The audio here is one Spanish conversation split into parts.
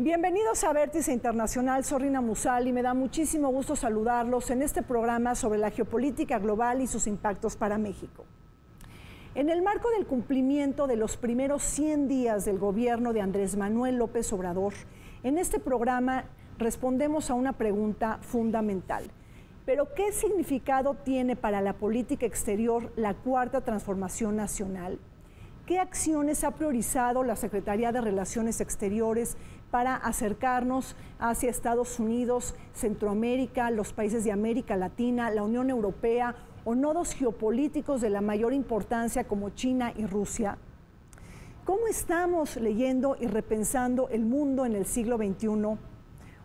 Bienvenidos a Vértice Internacional, soy Rina Musali y me da muchísimo gusto saludarlos en este programa sobre la geopolítica global y sus impactos para México. En el marco del cumplimiento de los primeros 100 días del gobierno de Andrés Manuel López Obrador, en este programa respondemos a una pregunta fundamental. ¿Pero qué significado tiene para la política exterior la Cuarta Transformación Nacional? ¿Qué acciones ha priorizado la Secretaría de Relaciones Exteriores para acercarnos hacia Estados Unidos, Centroamérica, los países de América Latina, la Unión Europea o nodos geopolíticos de la mayor importancia como China y Rusia? ¿Cómo estamos leyendo y repensando el mundo en el siglo XXI?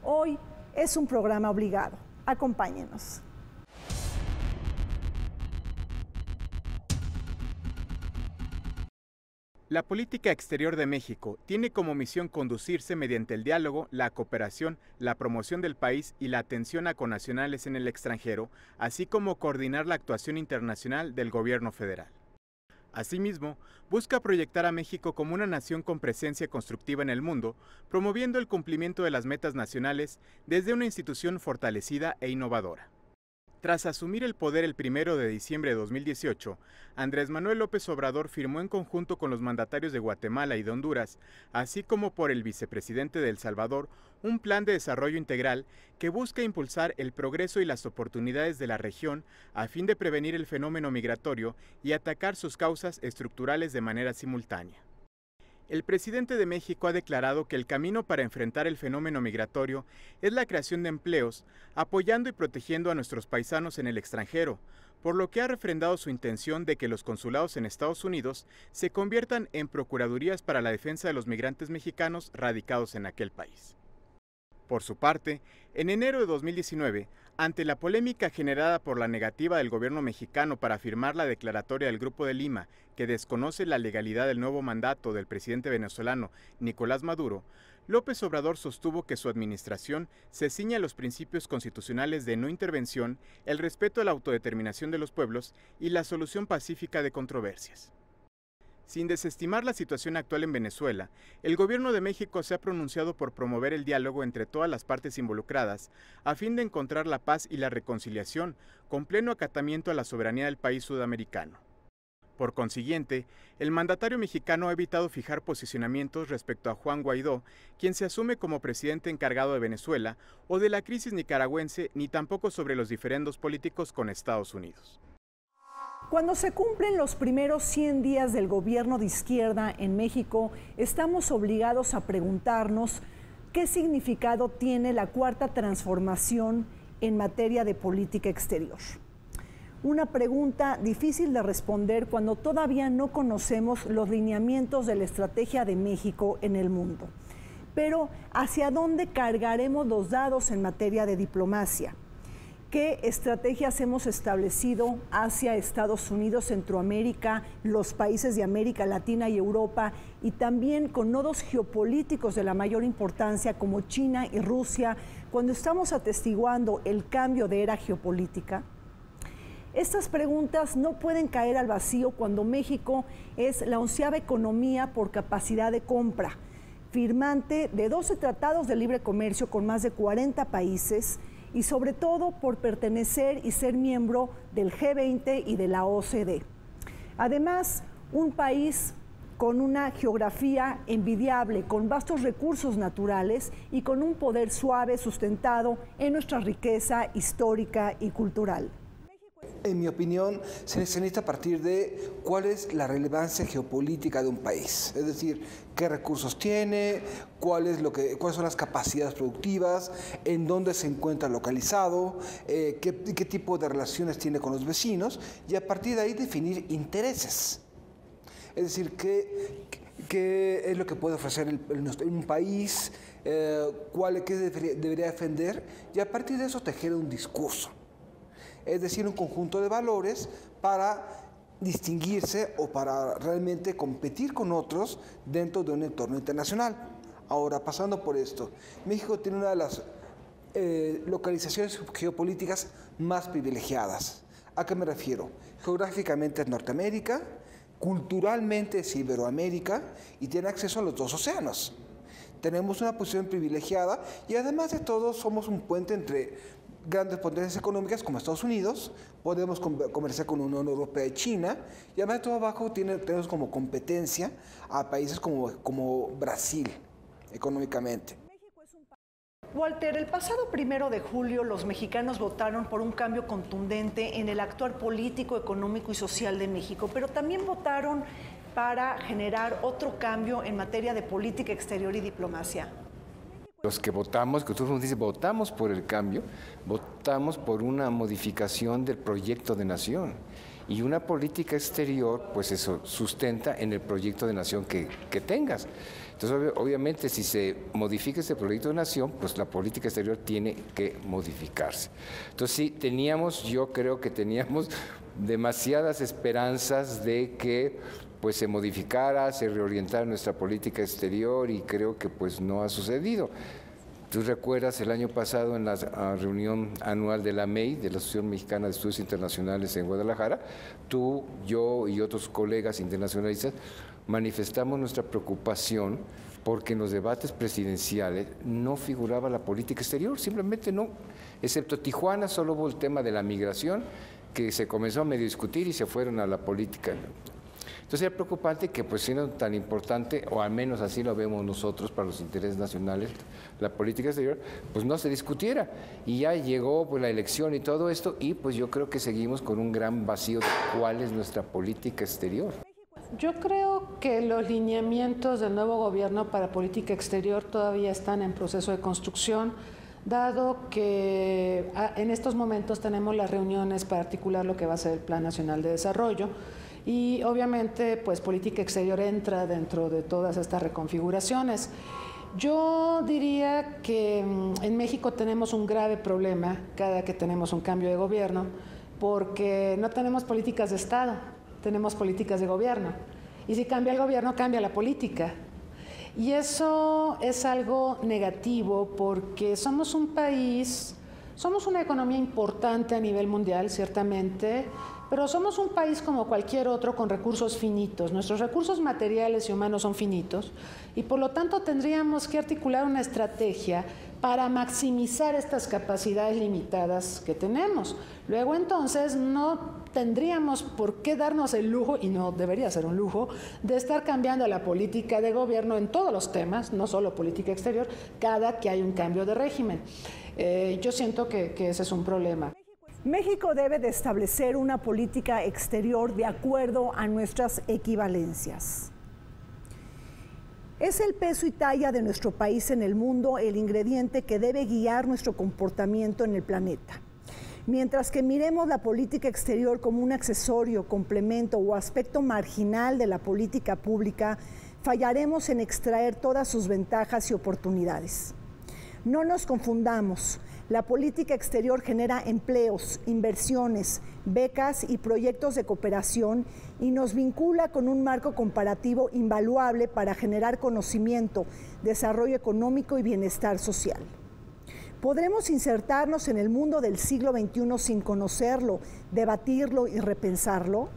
Hoy es un programa obligado. Acompáñenos. La política exterior de México tiene como misión conducirse mediante el diálogo, la cooperación, la promoción del país y la atención a connacionales en el extranjero, así como coordinar la actuación internacional del gobierno federal. Asimismo, busca proyectar a México como una nación con presencia constructiva en el mundo, promoviendo el cumplimiento de las metas nacionales desde una institución fortalecida e innovadora. Tras asumir el poder el 1 de diciembre de 2018, Andrés Manuel López Obrador firmó en conjunto con los mandatarios de Guatemala y de Honduras, así como por el vicepresidente de El Salvador, un plan de desarrollo integral que busca impulsar el progreso y las oportunidades de la región a fin de prevenir el fenómeno migratorio y atacar sus causas estructurales de manera simultánea. El presidente de México ha declarado que el camino para enfrentar el fenómeno migratorio es la creación de empleos, apoyando y protegiendo a nuestros paisanos en el extranjero, por lo que ha refrendado su intención de que los consulados en Estados Unidos se conviertan en procuradurías para la defensa de los migrantes mexicanos radicados en aquel país. Por su parte, en enero de 2019, ante la polémica generada por la negativa del gobierno mexicano para firmar la declaratoria del Grupo de Lima, que desconoce la legalidad del nuevo mandato del presidente venezolano Nicolás Maduro, López Obrador sostuvo que su administración se ciñe a los principios constitucionales de no intervención, el respeto a la autodeterminación de los pueblos y la solución pacífica de controversias. Sin desestimar la situación actual en Venezuela, el gobierno de México se ha pronunciado por promover el diálogo entre todas las partes involucradas a fin de encontrar la paz y la reconciliación con pleno acatamiento a la soberanía del país sudamericano. Por consiguiente, el mandatario mexicano ha evitado fijar posicionamientos respecto a Juan Guaidó, quien se asume como presidente encargado de Venezuela, o de la crisis nicaragüense, ni tampoco sobre los diferendos políticos con Estados Unidos. Cuando se cumplen los primeros 100 días del gobierno de izquierda en México, estamos obligados a preguntarnos qué significado tiene la Cuarta Transformación en materia de política exterior. Una pregunta difícil de responder cuando todavía no conocemos los lineamientos de la estrategia de México en el mundo. Pero, ¿hacia dónde cargaremos los dados en materia de diplomacia? ¿Qué estrategias hemos establecido hacia Estados Unidos, Centroamérica, los países de América Latina y Europa, y también con nodos geopolíticos de la mayor importancia como China y Rusia, cuando estamos atestiguando el cambio de era geopolítica? Estas preguntas no pueden caer al vacío cuando México es la 11ª economía por capacidad de compra, firmante de 12 tratados de libre comercio con más de 40 países, y sobre todo por pertenecer y ser miembro del G20 y de la OCDE. Además, un país con una geografía envidiable, con vastos recursos naturales y con un poder suave sustentado en nuestra riqueza histórica y cultural. En mi opinión, se necesita partir de cuál es la relevancia geopolítica de un país, es decir, qué recursos tiene, cuáles son las capacidades productivas, en dónde se encuentra localizado, qué tipo de relaciones tiene con los vecinos, y a partir de ahí definir intereses. Es decir, qué es lo que puede ofrecer un país, qué debería defender, y a partir de eso tejer un discurso. Es decir, un conjunto de valores para distinguirse o para realmente competir con otros dentro de un entorno internacional. Ahora, pasando por esto, México tiene una de las localizaciones geopolíticas más privilegiadas. ¿A qué me refiero? Geográficamente es Norteamérica, culturalmente es Iberoamérica y tiene acceso a los dos océanos. tenemos una posición privilegiada y además de todo somos un puente entre grandes potencias económicas como Estados Unidos, podemos comerciar con la Unión Europea y China, y además de todo abajo tenemos como competencia a países como Brasil económicamente. Walter, el pasado 1 de julio los mexicanos votaron por un cambio contundente en el actuar político, económico y social de México, pero también votaron para generar otro cambio en materia de política exterior y diplomacia. Los que votamos, que tú nos dices, votamos por el cambio, votamos por una modificación del proyecto de nación. Y una política exterior, pues eso sustenta en el proyecto de nación que tengas. Entonces, obviamente, si se modifica este proyecto de nación, pues la política exterior tiene que modificarse. Entonces, sí, yo creo que teníamos demasiadas esperanzas de que pues se modificara, se reorientara nuestra política exterior y creo que pues no ha sucedido. Tú recuerdas el año pasado en la reunión anual de la MEI, de la Asociación Mexicana de Estudios Internacionales en Guadalajara, tú, yo y otros colegas internacionalistas manifestamos nuestra preocupación porque en los debates presidenciales no figuraba la política exterior, simplemente no, excepto Tijuana, solo hubo el tema de la migración que se comenzó a medio discutir y se fueron a la política. Entonces era preocupante que pues siendo tan importante, o al menos así lo vemos nosotros para los intereses nacionales, la política exterior, pues no se discutiera. Y ya llegó pues la elección y todo esto, y pues yo creo que seguimos con un gran vacío de cuál es nuestra política exterior. Yo creo que los lineamientos del nuevo gobierno para política exterior todavía están en proceso de construcción, dado que en estos momentos tenemos las reuniones para articular lo que va a ser el Plan Nacional de Desarrollo. Y obviamente, pues política exterior entra dentro de todas estas reconfiguraciones. Yo diría que en México tenemos un grave problema cada que tenemos un cambio de gobierno, porque no tenemos políticas de Estado, tenemos políticas de gobierno. Y si cambia el gobierno, cambia la política. Y eso es algo negativo porque somos un país, somos una economía importante a nivel mundial, ciertamente, pero somos un país como cualquier otro con recursos finitos. Nuestros recursos materiales y humanos son finitos y por lo tanto tendríamos que articular una estrategia para maximizar estas capacidades limitadas que tenemos. Luego entonces no tendríamos por qué darnos el lujo, y no debería ser un lujo, de estar cambiando la política de gobierno en todos los temas, no solo política exterior, cada que hay un cambio de régimen. Yo siento que ese es un problema. México debe de establecer una política exterior de acuerdo a nuestras equivalencias. ¿Es el peso y talla de nuestro país en el mundo el ingrediente que debe guiar nuestro comportamiento en el planeta? Mientras que miremos la política exterior como un accesorio, complemento o aspecto marginal de la política pública, fallaremos en extraer todas sus ventajas y oportunidades. No nos confundamos. La política exterior genera empleos, inversiones, becas y proyectos de cooperación y nos vincula con un marco comparativo invaluable para generar conocimiento, desarrollo económico y bienestar social. ¿Podremos insertarnos en el mundo del siglo XXI sin conocerlo, debatirlo y repensarlo?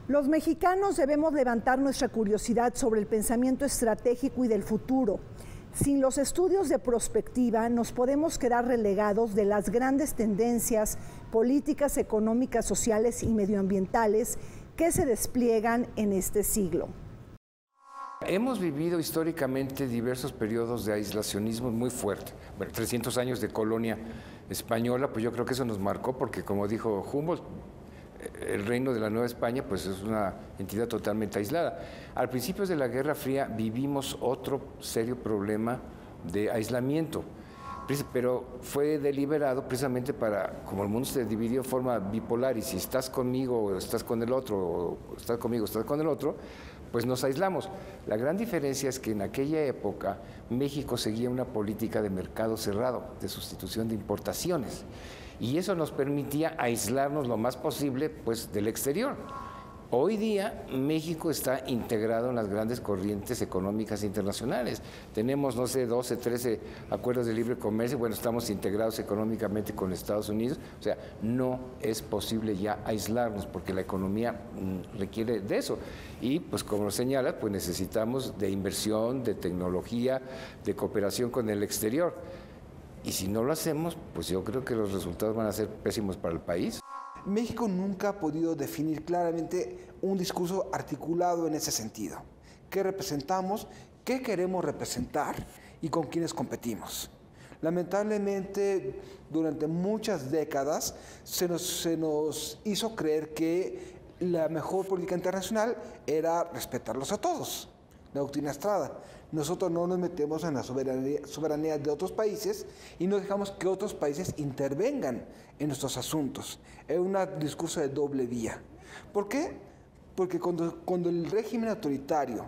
Los mexicanos debemos levantar nuestra curiosidad sobre el pensamiento estratégico y del futuro. Sin los estudios de prospectiva nos podemos quedar relegados de las grandes tendencias políticas, económicas, sociales y medioambientales que se despliegan en este siglo. Hemos vivido históricamente diversos periodos de aislacionismo muy fuerte. Bueno, 300 años de colonia española, pues yo creo que eso nos marcó porque, como dijo Humboldt, el reino de la Nueva España pues es una entidad totalmente aislada. Al principio de la Guerra Fría vivimos otro serio problema de aislamiento, pero fue deliberado precisamente para, como el mundo se dividió en forma bipolar y si estás conmigo o estás con el otro, o estás conmigo o estás con el otro, pues nos aislamos. La gran diferencia es que en aquella época México seguía una política de mercado cerrado, de sustitución de importaciones. Y eso nos permitía aislarnos lo más posible pues, del exterior. Hoy día México está integrado en las grandes corrientes económicas internacionales. Tenemos, no sé, 12, 13 acuerdos de libre comercio. Bueno, estamos integrados económicamente con Estados Unidos. O sea, no es posible ya aislarnos porque la economía requiere de eso. Y pues como lo señala, pues necesitamos de inversión, de tecnología, de cooperación con el exterior. Y si no lo hacemos, pues yo creo que los resultados van a ser pésimos para el país. México nunca ha podido definir claramente un discurso articulado en ese sentido. ¿Qué representamos? ¿Qué queremos representar? ¿Y con quiénes competimos? Lamentablemente, durante muchas décadas se nos hizo creer que la mejor política internacional era respetarlos a todos, la doctrina Estrada. Nosotros no nos metemos en la soberanía de otros países y no dejamos que otros países intervengan en nuestros asuntos. Es un discurso de doble vía. ¿Por qué? Porque cuando el régimen autoritario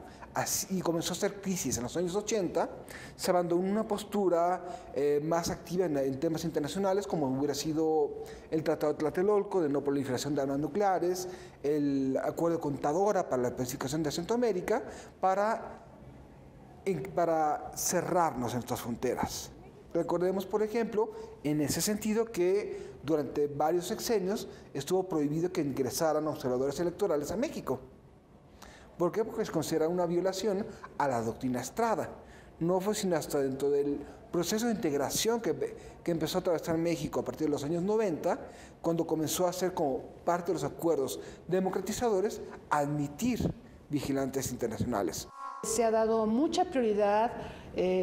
comenzó a hacer crisis en los años 80, se abandonó una postura más activa en temas internacionales, como hubiera sido el Tratado de Tlatelolco de no proliferación de armas nucleares, el Acuerdo de Contadora para la pacificación de Centroamérica, para cerrarnos en nuestras fronteras. Recordemos, por ejemplo, en ese sentido que durante varios sexenios estuvo prohibido que ingresaran observadores electorales a México. ¿Por qué? Porque se considera una violación a la doctrina Estrada. No fue sino hasta dentro del proceso de integración que empezó a atravesar México a partir de los años 90, cuando comenzó a ser como parte de los acuerdos democratizadores, admitir vigilantes internacionales. Se ha dado mucha prioridad,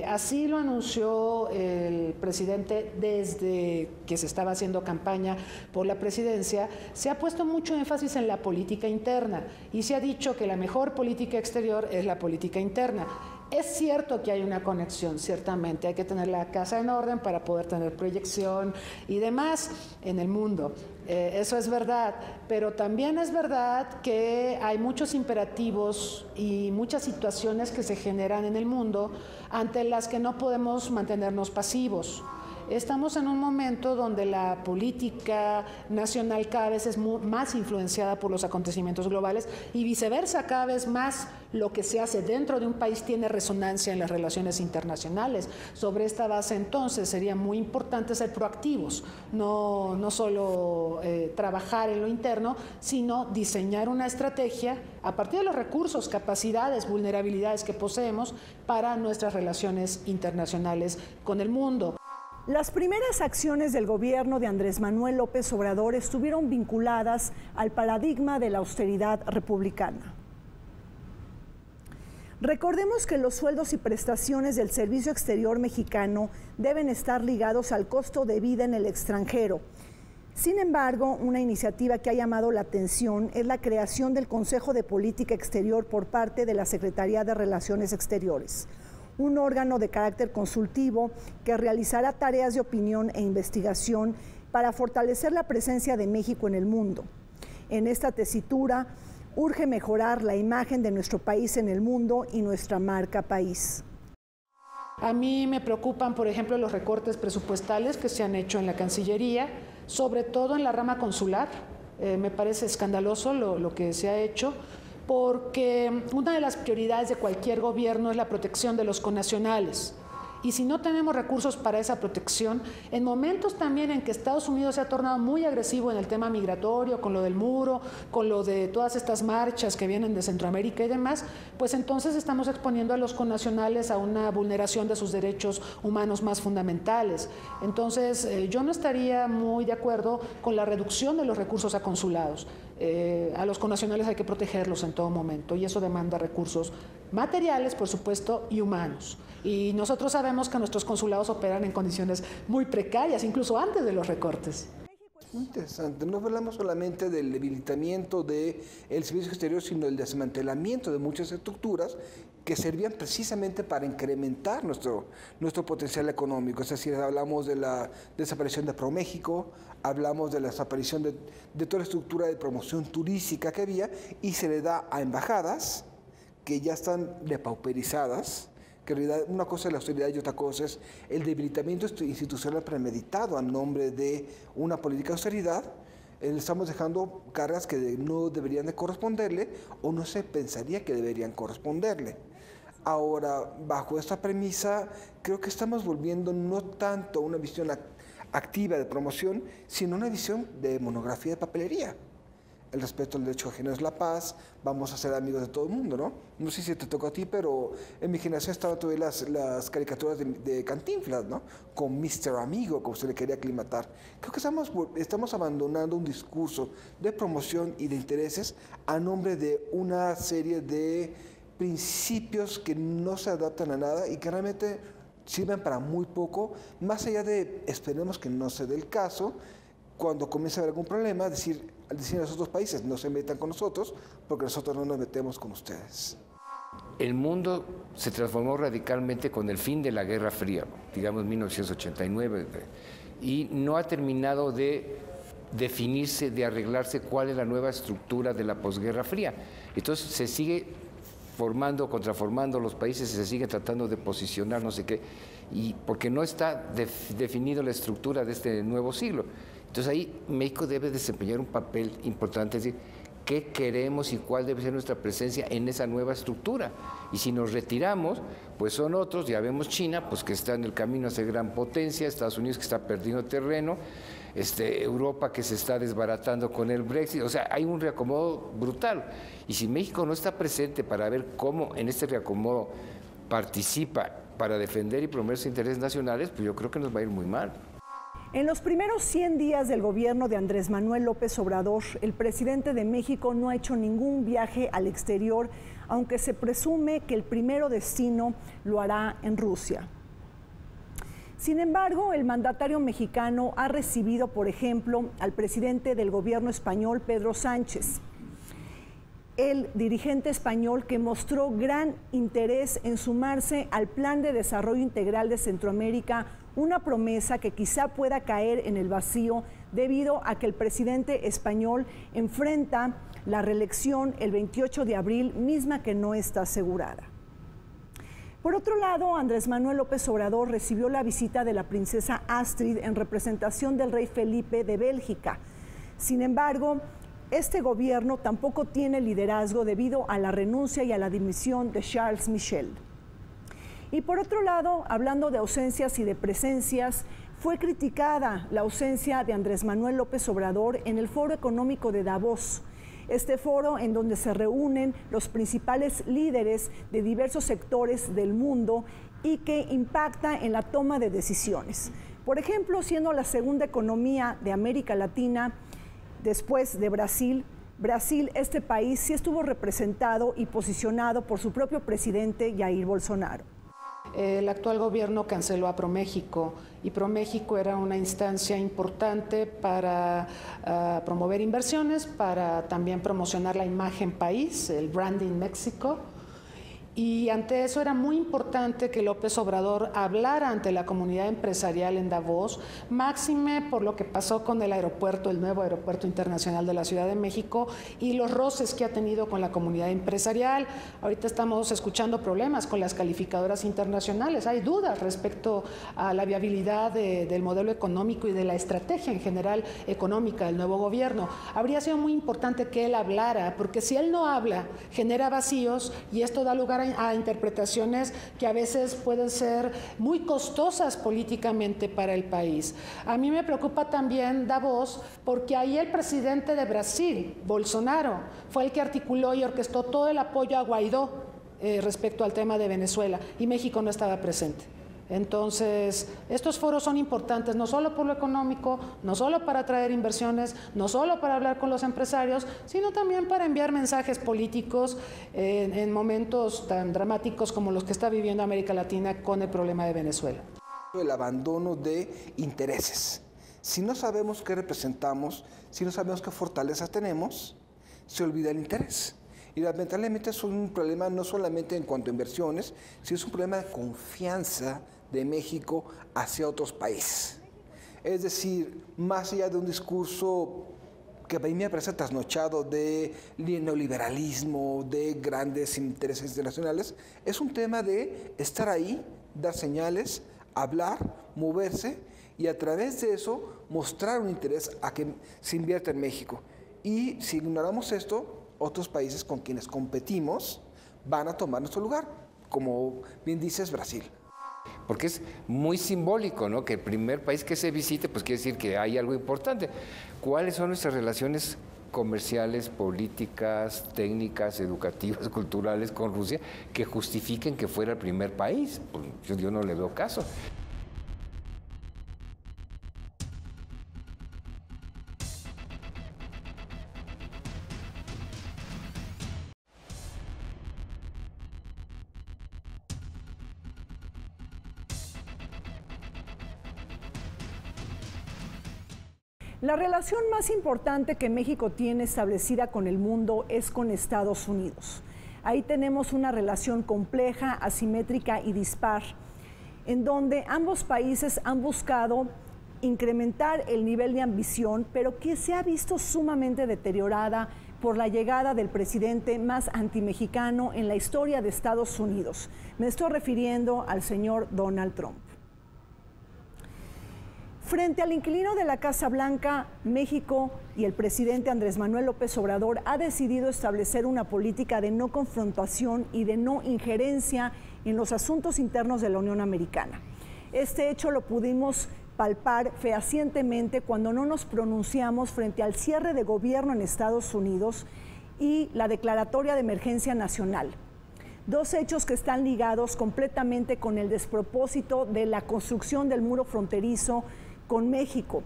así lo anunció el presidente desde que se estaba haciendo campaña por la presidencia. Se ha puesto mucho énfasis en la política interna y se ha dicho que la mejor política exterior es la política interna. Es cierto que hay una conexión, ciertamente, hay que tener la casa en orden para poder tener proyección y demás en el mundo. Eso es verdad, pero también es verdad que hay muchos imperativos y muchas situaciones que se generan en el mundo ante las que no podemos mantenernos pasivos. Estamos en un momento donde la política nacional cada vez es más influenciada por los acontecimientos globales y viceversa, cada vez más lo que se hace dentro de un país tiene resonancia en las relaciones internacionales. Sobre esta base, entonces, sería muy importante ser proactivos, no solo trabajar en lo interno, sino diseñar una estrategia a partir de los recursos, capacidades, vulnerabilidades que poseemos para nuestras relaciones internacionales con el mundo. Las primeras acciones del gobierno de Andrés Manuel López Obrador estuvieron vinculadas al paradigma de la austeridad republicana. Recordemos que los sueldos y prestaciones del Servicio Exterior mexicano deben estar ligados al costo de vida en el extranjero. Sin embargo, una iniciativa que ha llamado la atención es la creación del Consejo de Política Exterior por parte de la Secretaría de Relaciones Exteriores, un órgano de carácter consultivo que realizará tareas de opinión e investigación para fortalecer la presencia de México en el mundo. En esta tesitura, urge mejorar la imagen de nuestro país en el mundo y nuestra marca país. A mí me preocupan, por ejemplo, los recortes presupuestales que se han hecho en la Cancillería, sobre todo en la rama consular. Me parece escandaloso lo que se ha hecho, porque una de las prioridades de cualquier gobierno es la protección de los connacionales. Y si no tenemos recursos para esa protección, en momentos también en que Estados Unidos se ha tornado muy agresivo en el tema migratorio, con lo del muro, con lo de todas estas marchas que vienen de Centroamérica y demás, pues entonces estamos exponiendo a los connacionales a una vulneración de sus derechos humanos más fundamentales. Entonces, yo no estaría muy de acuerdo con la reducción de los recursos a consulados. A los connacionales hay que protegerlos en todo momento y eso demanda recursos materiales, por supuesto, y humanos. Y nosotros sabemos que nuestros consulados operan en condiciones muy precarias, incluso antes de los recortes. Muy interesante. No hablamos solamente del debilitamiento del servicio exterior, sino del desmantelamiento de muchas estructuras que servían precisamente para incrementar nuestro potencial económico. Es decir, hablamos de la desaparición de ProMéxico, hablamos de la desaparición de toda la estructura de promoción turística que había y se le da a embajadas que ya están depauperizadas, que en realidad una cosa es la austeridad y otra cosa es el debilitamiento institucional premeditado a nombre de una política de austeridad, Le estamos dejando cargas que no deberían de corresponderle o no se pensaría que deberían corresponderle. Ahora, bajo esta premisa, creo que estamos volviendo no tanto a una visión activa de promoción, sino una visión de monografía de papelería. El respeto al derecho ajeno es la paz, vamos a ser amigos de todo el mundo, ¿no? No sé si te tocó a ti, pero en mi generación estaban todavía las caricaturas de Cantinflas, ¿no? Con Mr. Amigo, como se le quería aclimatar. Creo que estamos abandonando un discurso de promoción y de intereses a nombre de una serie de principios que no se adaptan a nada y que realmente sirven para muy poco, más allá de, esperemos que no se dé el caso, cuando comience a haber algún problema, decir a los otros países, no se metan con nosotros, porque nosotros no nos metemos con ustedes. El mundo se transformó radicalmente con el fin de la Guerra Fría, digamos 1989, y no ha terminado de definirse, de arreglarse cuál es la nueva estructura de la posguerra fría. Entonces se sigue formando, contraformando los países, se sigue tratando de posicionar no sé qué, y porque no está definido la estructura de este nuevo siglo. Entonces ahí México debe desempeñar un papel importante, es decir, qué queremos y cuál debe ser nuestra presencia en esa nueva estructura. Y si nos retiramos, pues son otros, ya vemos China, pues que está en el camino a ser gran potencia, Estados Unidos que está perdiendo terreno, Europa que se está desbaratando con el Brexit, o sea, hay un reacomodo brutal. Y si México no está presente para ver cómo en este reacomodo participa para defender y promover sus intereses nacionales, pues yo creo que nos va a ir muy mal. En los primeros 100 días del gobierno de Andrés Manuel López Obrador, el presidente de México no ha hecho ningún viaje al exterior, aunque se presume que el primero destino lo hará en Rusia. Sin embargo, el mandatario mexicano ha recibido, por ejemplo, al presidente del gobierno español, Pedro Sánchez, el dirigente español que mostró gran interés en sumarse al Plan de Desarrollo Integral de Centroamérica, una promesa que quizá pueda caer en el vacío debido a que el presidente español enfrenta la reelección el 28 de abril, misma que no está asegurada. Por otro lado, Andrés Manuel López Obrador recibió la visita de la princesa Astrid en representación del rey Felipe de Bélgica. Sin embargo, este gobierno tampoco tiene liderazgo debido a la renuncia y a la dimisión de Charles Michel. Y por otro lado, hablando de ausencias y de presencias, fue criticada la ausencia de Andrés Manuel López Obrador en el Foro Económico de Davos. Este foro en donde se reúnen los principales líderes de diversos sectores del mundo y que impacta en la toma de decisiones. Por ejemplo, siendo la segunda economía de América Latina después de Brasil, este país sí estuvo representado y posicionado por su propio presidente Jair Bolsonaro. El actual gobierno canceló a ProMéxico y ProMéxico era una instancia importante para promover inversiones, para también promocionar la imagen país, el Branding México. Y ante eso era muy importante que López Obrador hablara ante la comunidad empresarial en Davos, máxime por lo que pasó con el aeropuerto, el nuevo aeropuerto internacional de la Ciudad de México y los roces que ha tenido con la comunidad empresarial. Ahorita estamos escuchando problemas con las calificadoras internacionales. Hay dudas respecto a la viabilidad del modelo económico y de la estrategia en general económica del nuevo gobierno. Habría sido muy importante que él hablara, porque si él no habla, genera vacíos y esto da lugar a interpretaciones que a veces pueden ser muy costosas políticamente para el país. A mí me preocupa también Davos porque ahí el presidente de Brasil, Bolsonaro, fue el que articuló y orquestó todo el apoyo a Guaidó respecto al tema de Venezuela y México no estaba presente. Entonces, estos foros son importantes no solo por lo económico, no solo para atraer inversiones, no solo para hablar con los empresarios, sino también para enviar mensajes políticos en momentos tan dramáticos como los que está viviendo América Latina con el problema de Venezuela. El abandono de intereses. Si no sabemos qué representamos, si no sabemos qué fortalezas tenemos, se olvida el interés. Y lamentablemente es un problema no solamente en cuanto a inversiones, sino es un problema de confianza de México hacia otros países. Es decir, más allá de un discurso que a mí me parece trasnochado de neoliberalismo, de grandes intereses internacionales, es un tema de estar ahí, dar señales, hablar, moverse y a través de eso mostrar un interés a que se invierta en México. Y si ignoramos esto, otros países con quienes competimos van a tomar nuestro lugar, como bien dices, Brasil. Porque es muy simbólico, ¿no? Que el primer país que se visite, pues quiere decir que hay algo importante. ¿Cuáles son nuestras relaciones comerciales, políticas, técnicas, educativas, culturales con Rusia que justifiquen que fuera el primer país? Pues yo no le veo caso. La relación más importante que México tiene establecida con el mundo es con Estados Unidos. Ahí tenemos una relación compleja, asimétrica y dispar, en donde ambos países han buscado incrementar el nivel de ambición, pero que se ha visto sumamente deteriorada por la llegada del presidente más antimexicano en la historia de Estados Unidos. Me estoy refiriendo al señor Donald Trump. Frente al inquilino de la Casa Blanca, México y el presidente Andrés Manuel López Obrador ha decidido establecer una política de no confrontación y de no injerencia en los asuntos internos de la Unión Americana. Este hecho lo pudimos palpar fehacientemente cuando no nos pronunciamos frente al cierre de gobierno en Estados Unidos y la declaratoria de emergencia nacional. Dos hechos que están ligados completamente con el despropósito de la construcción del muro fronterizo con México.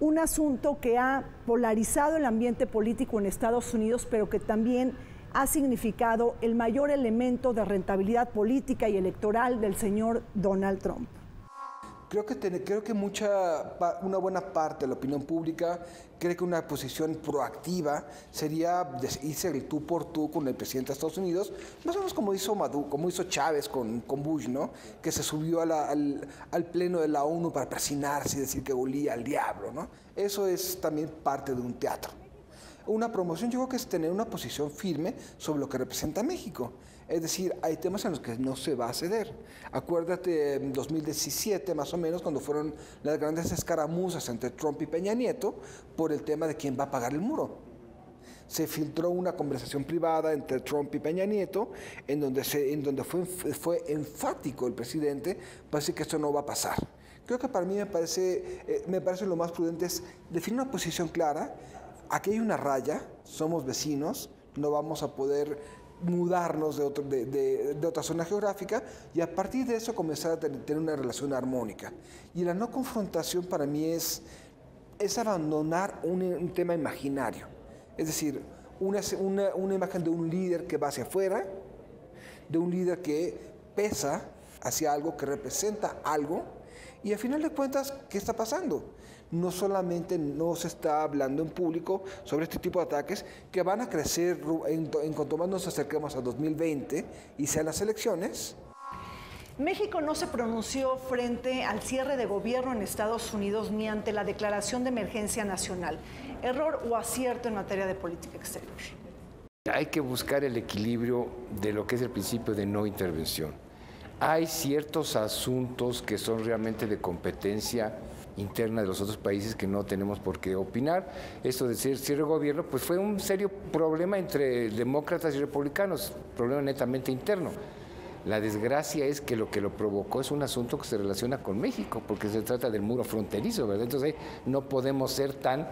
Un asunto que ha polarizado el ambiente político en Estados Unidos, pero que también ha significado el mayor elemento de rentabilidad política y electoral del señor Donald Trump. Creo que una buena parte de la opinión pública cree que una posición proactiva sería irse el tú por tú con el presidente de Estados Unidos, más o menos como hizo Chávez con Bush, ¿no? Que se subió al pleno de la ONU para presionarse y decir que olía al diablo, ¿no? Eso es también parte de un teatro. Una promoción, yo creo que es tener una posición firme sobre lo que representa México. Es decir, hay temas en los que no se va a ceder. Acuérdate, en 2017 más o menos, cuando fueron las grandes escaramuzas entre Trump y Peña Nieto por el tema de quién va a pagar el muro. Se filtró una conversación privada entre Trump y Peña Nieto en donde fue enfático el presidente para decir que esto no va a pasar. Creo que para mí me parece lo más prudente es definir una posición clara. Aquí hay una raya, somos vecinos, no vamos a poder mudarnos de otra zona geográfica y a partir de eso comenzar a tener una relación armónica. Y la no confrontación para mí es abandonar un tema imaginario, es decir, una imagen de un líder que va hacia afuera, de un líder que pesa hacia algo, que representa algo, y al final de cuentas, ¿qué está pasando? No solamente no se está hablando en público sobre este tipo de ataques que van a crecer en cuanto más nos acerquemos a 2020 y sean las elecciones. México no se pronunció frente al cierre de gobierno en Estados Unidos ni ante la declaración de emergencia nacional. ¿Error o acierto en materia de política exterior? Hay que buscar el equilibrio de lo que es el principio de no intervención. Hay ciertos asuntos que son realmente de competencia interna de los otros países que no tenemos por qué opinar. Esto de cierre de gobierno pues fue un serio problema entre demócratas y republicanos, problema netamente interno. La desgracia es que lo provocó es un asunto que se relaciona con México, porque se trata del muro fronterizo, ¿verdad? Entonces no podemos ser tan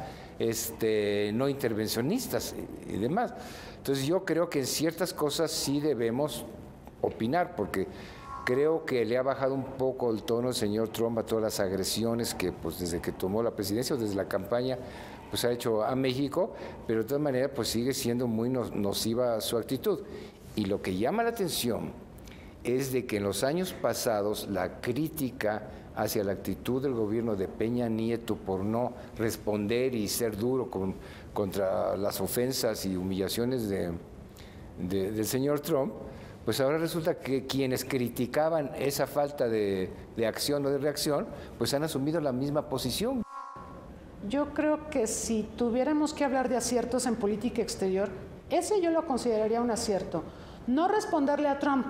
no intervencionistas y demás. Entonces yo creo que en ciertas cosas sí debemos opinar, porque creo que le ha bajado un poco el tono el señor Trump a todas las agresiones que pues desde que tomó la presidencia o desde la campaña pues ha hecho a México, pero de todas maneras pues sigue siendo muy nociva su actitud. Y lo que llama la atención es de que en los años pasados la crítica hacia la actitud del gobierno de Peña Nieto por no responder y ser duro contra las ofensas y humillaciones del señor Trump, pues ahora resulta que quienes criticaban esa falta de acción o de reacción, pues han asumido la misma posición. Yo creo que si tuviéramos que hablar de aciertos en política exterior, ese yo lo consideraría un acierto. No responderle a Trump,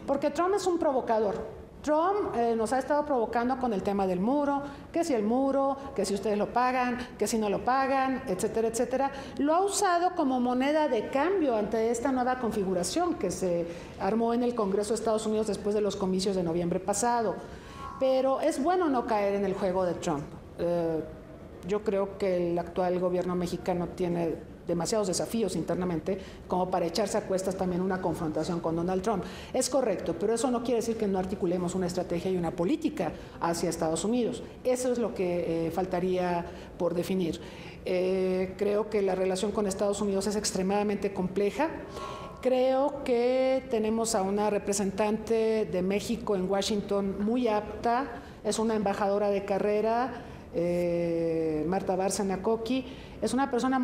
porque Trump es un provocador. Trump nos ha estado provocando con el tema del muro, que si el muro, que si ustedes lo pagan, que si no lo pagan, etcétera, etcétera. Lo ha usado como moneda de cambio ante esta nueva configuración que se armó en el Congreso de Estados Unidos después de los comicios de noviembre pasado. Pero es bueno no caer en el juego de Trump. Yo creo que el actual gobierno mexicano tiene demasiados desafíos internamente como para echarse a cuestas también una confrontación con Donald Trump. Es correcto, pero eso no quiere decir que no articulemos una estrategia y una política hacia Estados Unidos. Eso es lo que faltaría por definir. Creo que la relación con Estados Unidos es extremadamente compleja. Creo que tenemos a una representante de México en Washington muy apta, es una embajadora de carrera, Marta Bárcena Coqui. Es una persona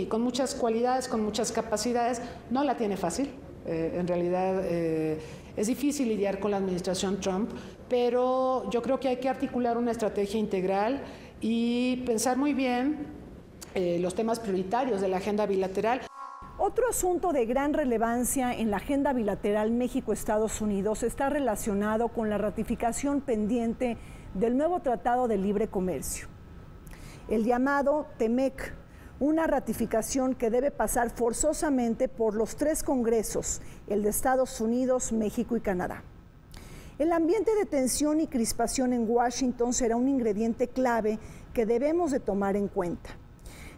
con muchas cualidades, con muchas capacidades. No la tiene fácil. En realidad es difícil lidiar con la administración Trump, pero yo creo que hay que articular una estrategia integral y pensar muy bien los temas prioritarios de la agenda bilateral. Otro asunto de gran relevancia en la agenda bilateral México-Estados Unidos está relacionado con la ratificación pendiente del nuevo Tratado de Libre Comercio, el llamado TEMEC, una ratificación que debe pasar forzosamente por los 3 congresos, el de Estados Unidos, México y Canadá. El ambiente de tensión y crispación en Washington será un ingrediente clave que debemos de tomar en cuenta.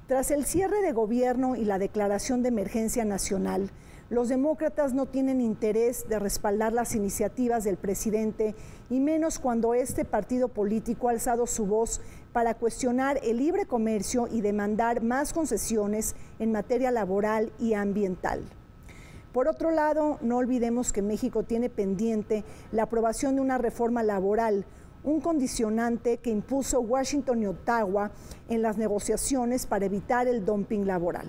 Tras el cierre de gobierno y la declaración de emergencia nacional, los demócratas no tienen interés de respaldar las iniciativas del presidente, y menos cuando este partido político ha alzado su voz para cuestionar el libre comercio y demandar más concesiones en materia laboral y ambiental. Por otro lado, no olvidemos que México tiene pendiente la aprobación de una reforma laboral, un condicionante que impuso Washington y Ottawa en las negociaciones para evitar el dumping laboral.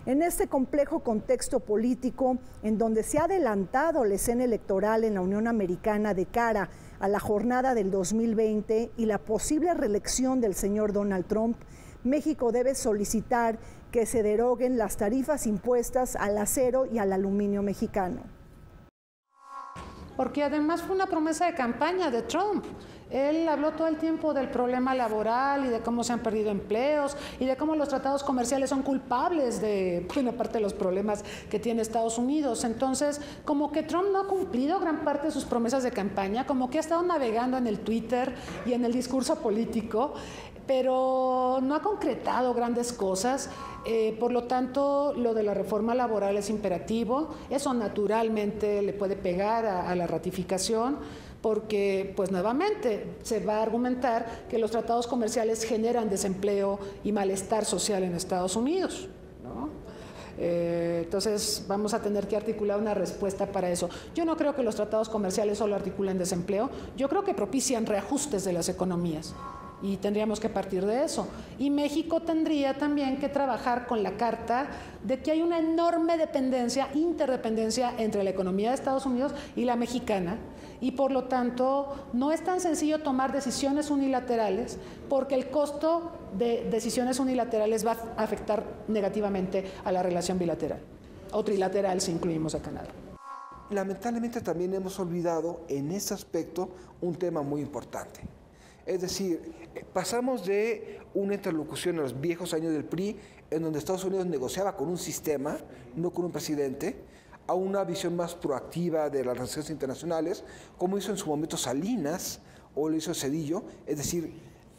En este complejo contexto político, en donde se ha adelantado la escena electoral en la Unión Americana de cara a la jornada del 2020 y la posible reelección del señor Donald Trump, México debe solicitar que se deroguen las tarifas impuestas al acero y al aluminio mexicano. Porque además fue una promesa de campaña de Trump. Él habló todo el tiempo del problema laboral y de cómo se han perdido empleos y de cómo los tratados comerciales son culpables de buena parte de los problemas que tiene Estados Unidos. Entonces, como que Trump no ha cumplido gran parte de sus promesas de campaña, como que ha estado navegando en el Twitter y en el discurso político, pero no ha concretado grandes cosas. Por lo tanto, lo de la reforma laboral es imperativo. Eso naturalmente le puede pegar a la ratificación, porque pues nuevamente se va a argumentar que los tratados comerciales generan desempleo y malestar social en Estados Unidos, ¿no? Entonces vamos a tener que articular una respuesta para eso. Yo no creo que los tratados comerciales solo articulen desempleo, yo creo que propician reajustes de las economías. Y tendríamos que partir de eso. Y México tendría también que trabajar con la carta de que hay una enorme interdependencia entre la economía de Estados Unidos y la mexicana, y por lo tanto no es tan sencillo tomar decisiones unilaterales, porque el costo de decisiones unilaterales va a afectar negativamente a la relación bilateral o trilateral si incluimos a Canadá. Lamentablemente también hemos olvidado en ese aspecto un tema muy importante. Es decir, pasamos de una interlocución en los viejos años del PRI, en donde Estados Unidos negociaba con un sistema, no con un presidente, a una visión más proactiva de las relaciones internacionales, como hizo en su momento Salinas o lo hizo Zedillo. Es decir,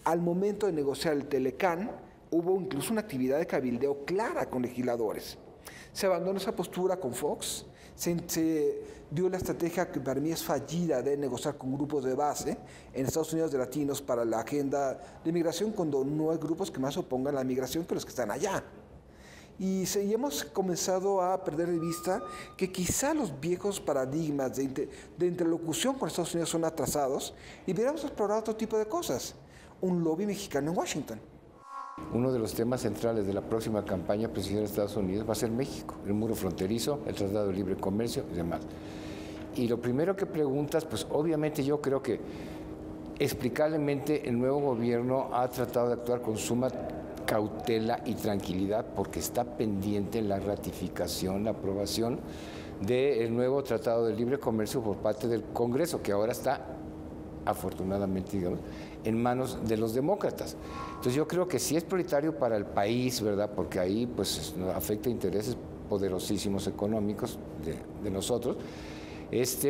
al momento de negociar el Telecán, hubo incluso una actividad de cabildeo clara con legisladores. Se abandonó esa postura con Fox, se dio la estrategia que para mí es fallida de negociar con grupos de base en Estados Unidos de latinos para la agenda de migración, cuando no hay grupos que más opongan la migración que los que están allá. Y hemos comenzado a perder de vista que quizá los viejos paradigmas de interlocución con Estados Unidos son atrasados y deberíamos explorar otro tipo de cosas. Un lobby mexicano en Washington. Uno de los temas centrales de la próxima campaña presidencial de Estados Unidos va a ser México, el muro fronterizo, el Tratado de Libre Comercio y demás. Y lo primero que preguntas, pues obviamente yo creo que explicablemente el nuevo gobierno ha tratado de actuar con suma cautela y tranquilidad, porque está pendiente la ratificación, la aprobación del nuevo Tratado de Libre Comercio por parte del Congreso, que ahora está, afortunadamente, digamos, en manos de los demócratas. Entonces yo creo que sí es prioritario para el país, ¿verdad? Porque ahí pues afecta intereses poderosísimos económicos de nosotros,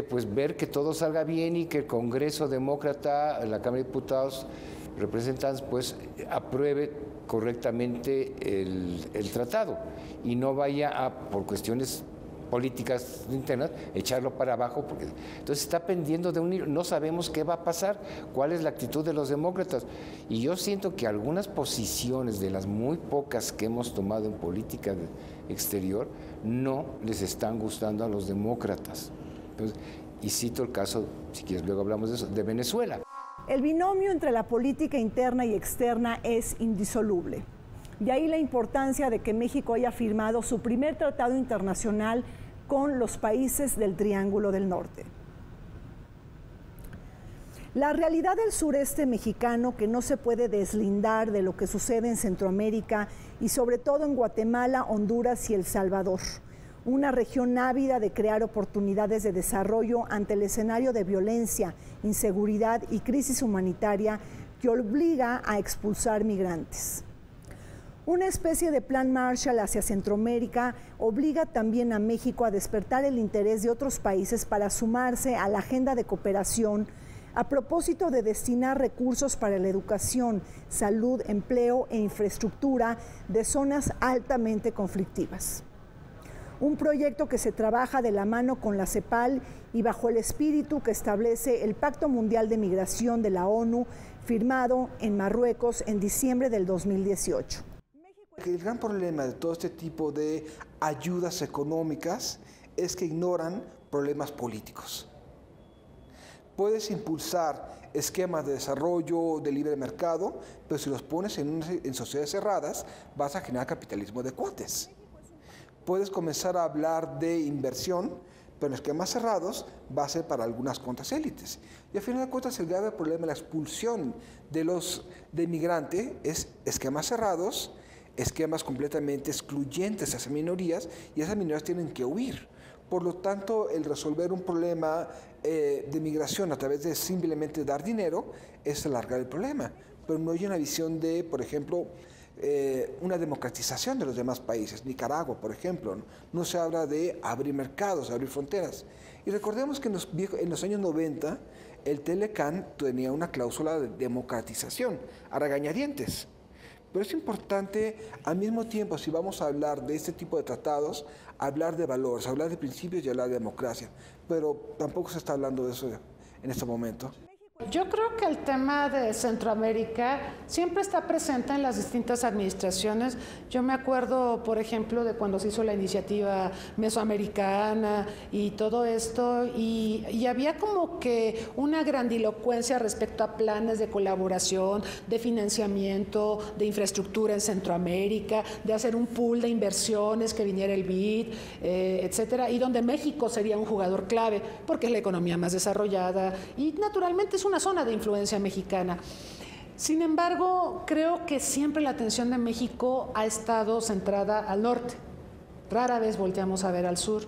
pues ver que todo salga bien y que el Congreso demócrata, la Cámara de Diputados, representantes, pues apruebe correctamente el tratado y no vaya a, por cuestiones políticas internas, echarlo para abajo, porque entonces está pendiendo de un hilo. No sabemos qué va a pasar, cuál es la actitud de los demócratas. Y yo siento que algunas posiciones de las muy pocas que hemos tomado en política exterior no les están gustando a los demócratas. Entonces, y cito el caso, si quieres luego hablamos de eso, de Venezuela. El binomio entre la política interna y externa es indisoluble. De ahí la importancia de que México haya firmado su primer tratado internacional con los países del Triángulo del Norte. La realidad del sureste mexicano, que no se puede deslindar de lo que sucede en Centroamérica y sobre todo en Guatemala, Honduras y El Salvador, una región ávida de crear oportunidades de desarrollo ante el escenario de violencia, inseguridad y crisis humanitaria que obliga a expulsar migrantes. Una especie de plan Marshall hacia Centroamérica obliga también a México a despertar el interés de otros países para sumarse a la agenda de cooperación a propósito de destinar recursos para la educación, salud, empleo e infraestructura de zonas altamente conflictivas. Un proyecto que se trabaja de la mano con la CEPAL y bajo el espíritu que establece el Pacto Mundial de Migración de la ONU, firmado en Marruecos en diciembre del 2018. El gran problema de todo este tipo de ayudas económicas es que ignoran problemas políticos. Puedes impulsar esquemas de desarrollo de libre mercado, pero si los pones en sociedades cerradas, vas a generar capitalismo de cuates. Puedes comenzar a hablar de inversión, pero en esquemas cerrados va a ser para algunas cuantas élites. Y al final de cuentas el grave problema de la expulsión de migrantes es esquemas cerrados, esquemas completamente excluyentes hacia minorías, y esas minorías tienen que huir. Por lo tanto, el resolver un problema de migración a través de simplemente dar dinero es alargar el problema. Pero no hay una visión de, por ejemplo, una democratización de los demás países. Nicaragua, por ejemplo, no se habla de abrir mercados, abrir fronteras. Y recordemos que en los años 90 el Telecán tenía una cláusula de democratización, a regañadientes. Pero es importante, al mismo tiempo, si vamos a hablar de este tipo de tratados, hablar de valores, hablar de principios y hablar de democracia. Pero tampoco se está hablando de eso en este momento. Yo creo que el tema de Centroamérica siempre está presente en las distintas administraciones. Yo me acuerdo, por ejemplo, de cuando se hizo la iniciativa mesoamericana y todo esto, y había como que una grandilocuencia respecto a planes de colaboración, de financiamiento, de infraestructura en Centroamérica, de hacer un pool de inversiones, que viniera el BID, etcétera, y donde México sería un jugador clave, porque es la economía más desarrollada y naturalmente es una zona de influencia mexicana. Sin embargo, creo que siempre la atención de México ha estado centrada al norte. Rara vez volteamos a ver al sur.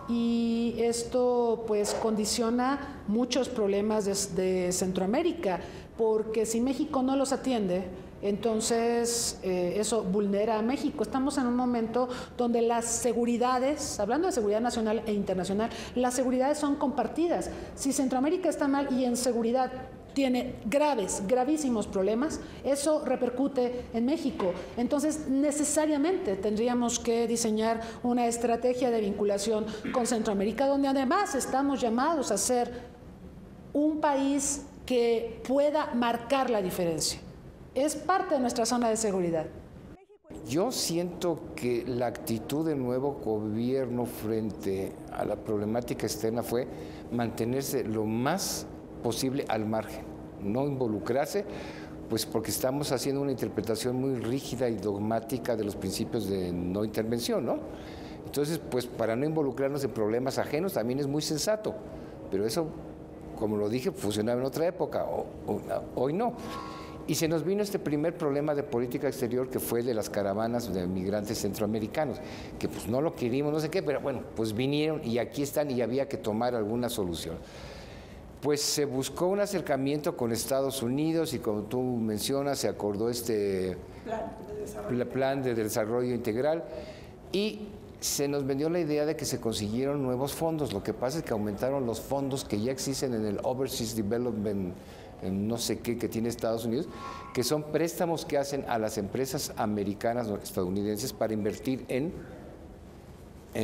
Y esto pues condiciona muchos problemas de Centroamérica, porque si México no los atiende, entonces eso vulnera a México. Estamos en un momento donde las seguridades, hablando de seguridad nacional e internacional, las seguridades son compartidas. Si Centroamérica está mal y en seguridad tiene gravísimos problemas, eso repercute en México. Entonces, necesariamente tendríamos que diseñar una estrategia de vinculación con Centroamérica, donde además estamos llamados a ser un país que pueda marcar la diferencia. Es parte de nuestra zona de seguridad. Yo siento que la actitud del nuevo gobierno frente a la problemática externa fue mantenerse lo más posible al margen, no involucrarse, pues porque estamos haciendo una interpretación muy rígida y dogmática de los principios de no intervención, ¿no? Entonces, pues para no involucrarnos en problemas ajenos también es muy sensato, pero eso, como lo dije, funcionaba en otra época, hoy no. Y se nos vino este primer problema de política exterior, que fue el de las caravanas de migrantes centroamericanos, que pues no lo queríamos, no sé qué, pero bueno, pues vinieron y aquí están y había que tomar alguna solución. Pues se buscó un acercamiento con Estados Unidos y, como tú mencionas, se acordó este plan de desarrollo integral y se nos vendió la idea de que se consiguieron nuevos fondos. Lo que pasa es que aumentaron los fondos que ya existen en el Overseas Development, en no sé qué, que tiene Estados Unidos, que son préstamos que hacen a las empresas americanas o estadounidenses para invertir en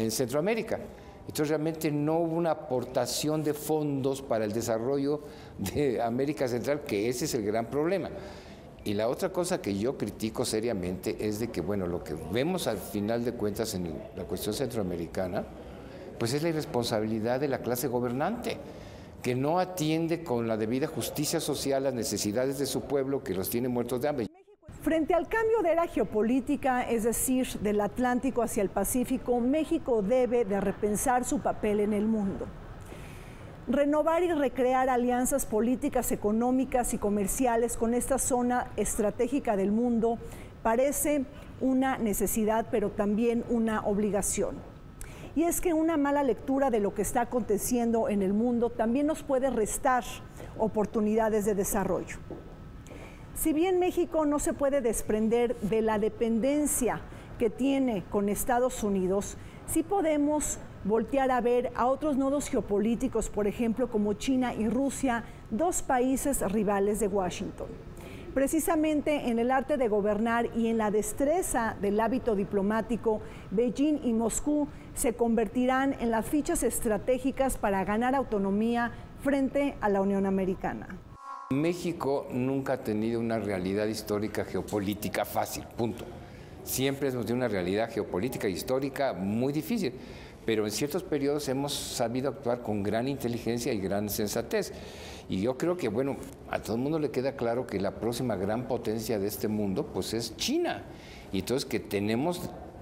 Centroamérica. Entonces realmente no hubo una aportación de fondos para el desarrollo de América Central, que ese es el gran problema. Y la otra cosa que yo critico seriamente es de que, bueno, lo que vemos al final de cuentas en la cuestión centroamericana, pues es la irresponsabilidad de la clase gobernante, que no atiende con la debida justicia social las necesidades de su pueblo, que los tiene muertos de hambre. Frente al cambio de era geopolítica, es decir, del Atlántico hacia el Pacífico, México debe de repensar su papel en el mundo. Renovar y recrear alianzas políticas, económicas y comerciales con esta zona estratégica del mundo parece una necesidad, pero también una obligación. Y es que una mala lectura de lo que está aconteciendo en el mundo también nos puede restar oportunidades de desarrollo. Si bien México no se puede desprender de la dependencia que tiene con Estados Unidos, sí podemos voltear a ver a otros nodos geopolíticos, por ejemplo, como China y Rusia, dos países rivales de Washington. Precisamente en el arte de gobernar y en la destreza del hábito diplomático, Beijing y Moscú se convertirán en las fichas estratégicas para ganar autonomía frente a la Unión Americana. México nunca ha tenido una realidad histórica geopolítica fácil, punto. Siempre hemos tenido una realidad geopolítica histórica muy difícil, pero en ciertos periodos hemos sabido actuar con gran inteligencia y gran sensatez. Y yo creo que, bueno, a todo el mundo le queda claro que la próxima gran potencia de este mundo, pues es China. Y entonces que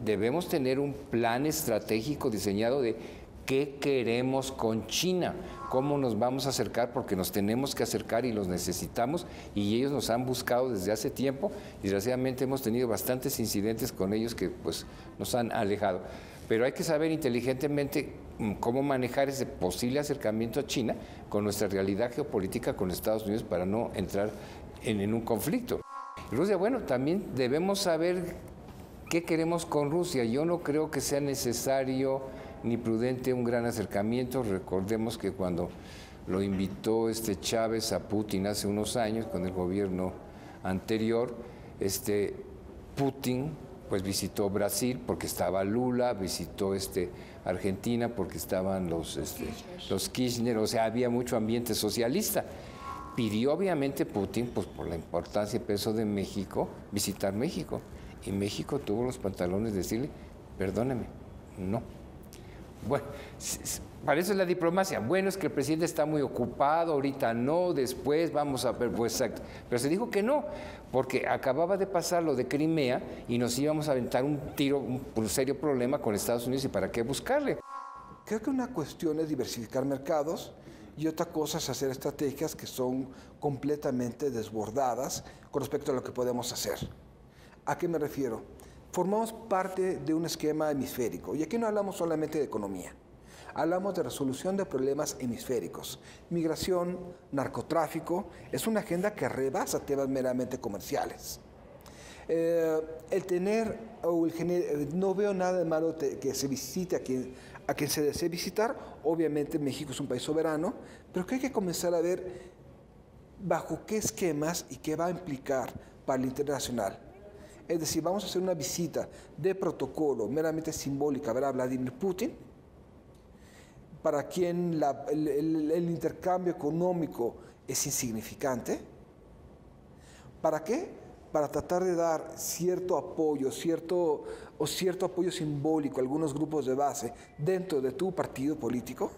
debemos tener un plan estratégico diseñado de qué queremos con China, cómo nos vamos a acercar, porque nos tenemos que acercar y los necesitamos, y ellos nos han buscado desde hace tiempo. Desgraciadamente hemos tenido bastantes incidentes con ellos que pues nos han alejado. Pero hay que saber inteligentemente cómo manejar ese posible acercamiento a China con nuestra realidad geopolítica con Estados Unidos para no entrar en un conflicto. Rusia, bueno, también debemos saber qué queremos con Rusia. Yo no creo que sea necesario ni prudente un gran acercamiento. Recordemos que cuando lo invitó Chávez a Putin hace unos años, con el gobierno anterior, Putin pues visitó Brasil porque estaba Lula, visitó Argentina porque estaban los Kirchner, o sea, había mucho ambiente socialista. Pidió obviamente Putin, pues por la importancia y peso de México, visitar México. Y México tuvo los pantalones de decirle, perdóneme, no. Bueno, para eso es la diplomacia. Bueno, es que el presidente está muy ocupado, ahorita no, después vamos a ver, pues exacto. Pero se dijo que no, porque acababa de pasar lo de Crimea y nos íbamos a aventar un serio problema con Estados Unidos, y para qué buscarle. Creo que una cuestión es diversificar mercados y otra cosa es hacer estrategias que son completamente desbordadas con respecto a lo que podemos hacer. ¿A qué me refiero? Formamos parte de un esquema hemisférico, y aquí no hablamos solamente de economía, hablamos de resolución de problemas hemisféricos. Migración, narcotráfico, es una agenda que rebasa temas meramente comerciales. No veo nada de malo que se visite a quien se desee visitar. Obviamente México es un país soberano, pero que hay que comenzar a ver bajo qué esquemas y qué va a implicar para el internacional. Es decir, vamos a hacer una visita de protocolo meramente simbólica a ver a Vladimir Putin, para quien el intercambio económico es insignificante. ¿Para qué? Para tratar de dar cierto apoyo, cierto apoyo simbólico a algunos grupos de base dentro de tu partido político.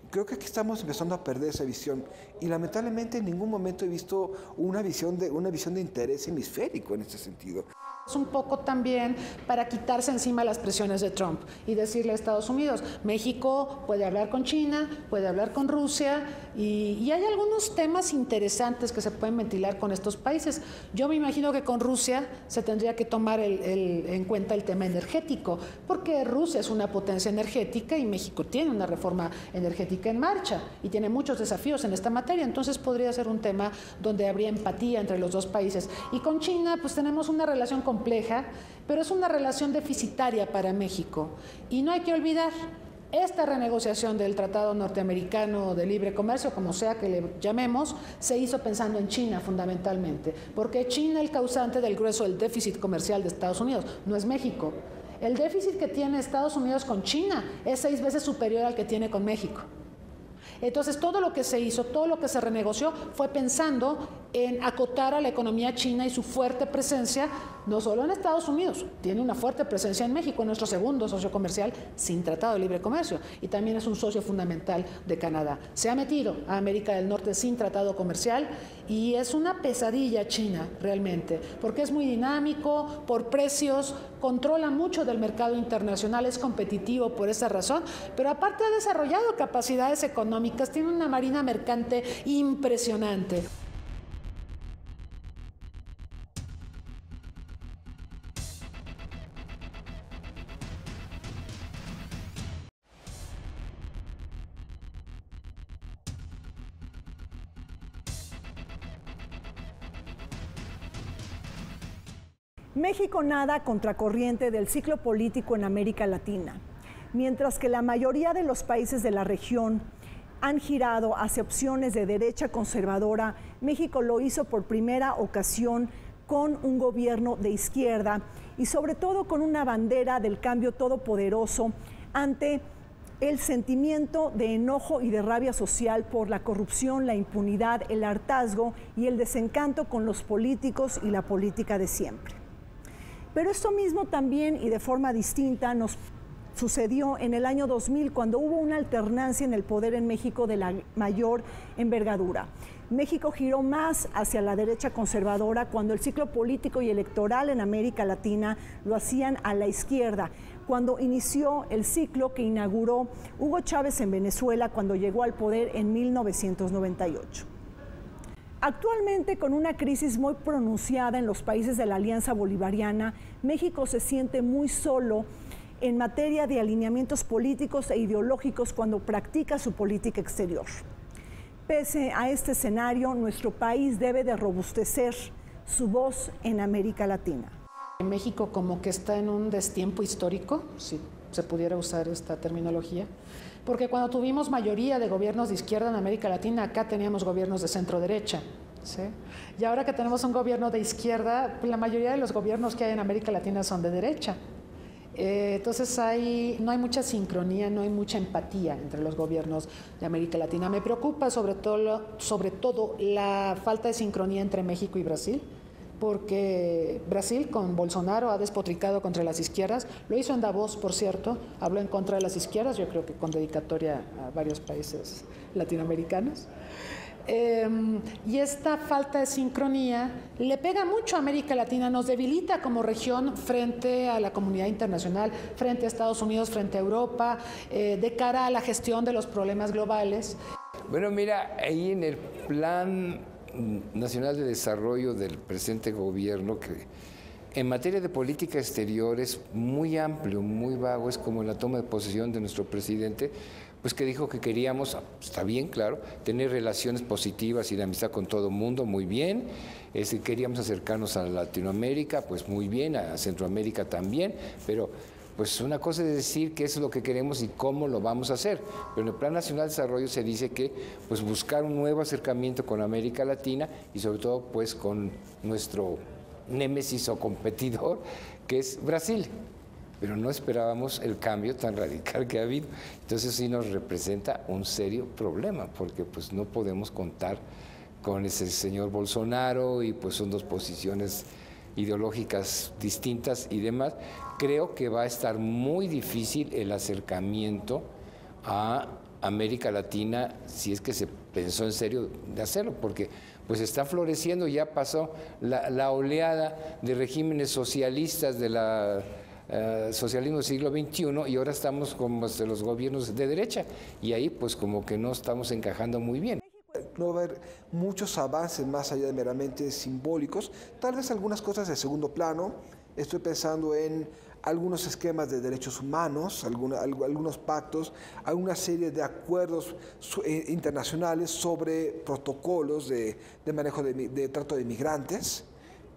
Creo que aquí estamos empezando a perder esa visión Y lamentablemente en ningún momento he visto una visión de interés hemisférico en este sentido. Es un poco también para quitarse encima las presiones de Trump y decirle a Estados Unidos, México puede hablar con China, puede hablar con Rusia y hay algunos temas interesantes que se pueden ventilar con estos países. Yo me imagino que con Rusia se tendría que tomar en cuenta el tema energético, porque Rusia es una potencia energética y México tiene una reforma energética en marcha y tiene muchos desafíos en esta materia, entonces podría ser un tema donde habría empatía entre los dos países. Y con China pues tenemos una relación compleja, pero es una relación deficitaria para México. Y no hay que olvidar, esta renegociación del Tratado Norteamericano de Libre Comercio, como sea que le llamemos, se hizo pensando en China fundamentalmente, porque China es el causante del grueso del déficit comercial de Estados Unidos, no es México. El déficit que tiene Estados Unidos con China es 6 veces superior al que tiene con México. Entonces, todo lo que se hizo, todo lo que se renegoció fue pensando en acotar a la economía china y su fuerte presencia, no solo en Estados Unidos, tiene una fuerte presencia en México, nuestro segundo socio comercial sin tratado de libre comercio, y también es un socio fundamental de Canadá. Se ha metido a América del Norte sin tratado comercial y es una pesadilla China realmente, porque es muy dinámico, por precios, controla mucho del mercado internacional, es competitivo por esa razón, pero aparte ha desarrollado capacidades económicas, tiene una marina mercante impresionante. México nada a contracorriente del ciclo político en América Latina. Mientras que la mayoría de los países de la región han girado hacia opciones de derecha conservadora, México lo hizo por primera ocasión con un gobierno de izquierda y sobre todo con una bandera del cambio todopoderoso ante el sentimiento de enojo y de rabia social por la corrupción, la impunidad, el hartazgo y el desencanto con los políticos y la política de siempre. Pero esto mismo también y de forma distinta nos sucedió en el año 2000 cuando hubo una alternancia en el poder en México de la mayor envergadura. México giró más hacia la derecha conservadora cuando el ciclo político y electoral en América Latina lo hacían a la izquierda, cuando inició el ciclo que inauguró Hugo Chávez en Venezuela cuando llegó al poder en 1998. Actualmente, con una crisis muy pronunciada en los países de la Alianza Bolivariana, México se siente muy solo en materia de alineamientos políticos e ideológicos cuando practica su política exterior. Pese a este escenario, nuestro país debe de robustecer su voz en América Latina. México como que está en un destiempo histórico, si se pudiera usar esta terminología, porque cuando tuvimos mayoría de gobiernos de izquierda en América Latina, acá teníamos gobiernos de centro-derecha, ¿sí? Y ahora que tenemos un gobierno de izquierda, la mayoría de los gobiernos que hay en América Latina son de derecha. Entonces no hay mucha sincronía, no hay mucha empatía entre los gobiernos de América Latina. Me preocupa sobre todo la falta de sincronía entre México y Brasil, porque Brasil con Bolsonaro ha despotricado contra las izquierdas, lo hizo en Davos, por cierto, habló en contra de las izquierdas, yo creo que con dedicatoria a varios países latinoamericanos. Y esta falta de sincronía le pega mucho a América Latina, nos debilita como región frente a la comunidad internacional, frente a Estados Unidos, frente a Europa, de cara a la gestión de los problemas globales. Bueno, mira, ahí en el Plan Nacional de Desarrollo del presente gobierno, que en materia de política exterior es muy amplio, muy vago, es como en la toma de posesión de nuestro presidente, pues que dijo que queríamos, está bien, claro, tener relaciones positivas y de amistad con todo el mundo, muy bien, queríamos acercarnos a Latinoamérica, pues muy bien, a Centroamérica también, pero pues una cosa es decir qué es lo que queremos y cómo lo vamos a hacer, pero en el Plan Nacional de Desarrollo se dice que pues buscar un nuevo acercamiento con América Latina y sobre todo pues con nuestro némesis o competidor que es Brasil, pero no esperábamos el cambio tan radical que ha habido, entonces sí nos representa un serio problema porque pues no podemos contar con ese señor Bolsonaro y pues son dos posiciones ideológicas distintas y demás. Creo que va a estar muy difícil el acercamiento a América Latina si es que se pensó en serio de hacerlo, porque pues está floreciendo, ya pasó la oleada de regímenes socialistas de la socialismo del siglo XXI y ahora estamos como los gobiernos de derecha y ahí pues como que no estamos encajando muy bien. No va a haber muchos avances más allá de meramente simbólicos, tal vez algunas cosas de segundo plano. Estoy pensando en algunos esquemas de derechos humanos, algunos pactos, alguna serie de acuerdos internacionales sobre protocolos de manejo de trato de migrantes,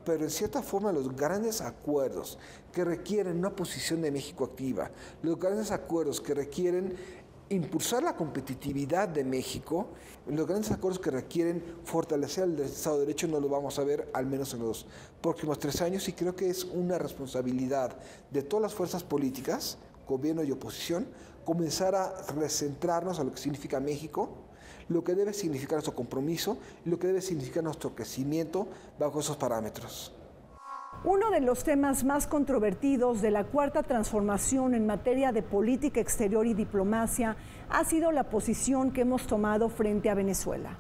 pero en cierta forma los grandes acuerdos que requieren una posición de México activa, los grandes acuerdos que requieren impulsar la competitividad de México, los grandes acuerdos que requieren fortalecer el Estado de Derecho no lo vamos a ver al menos en los próximos 3 años, y creo que es una responsabilidad de todas las fuerzas políticas, gobierno y oposición, comenzar a recentrarnos a lo que significa México, lo que debe significar nuestro compromiso y lo que debe significar nuestro crecimiento bajo esos parámetros. Uno de los temas más controvertidos de la Cuarta Transformación en materia de política exterior y diplomacia ha sido la posición que hemos tomado frente a Venezuela.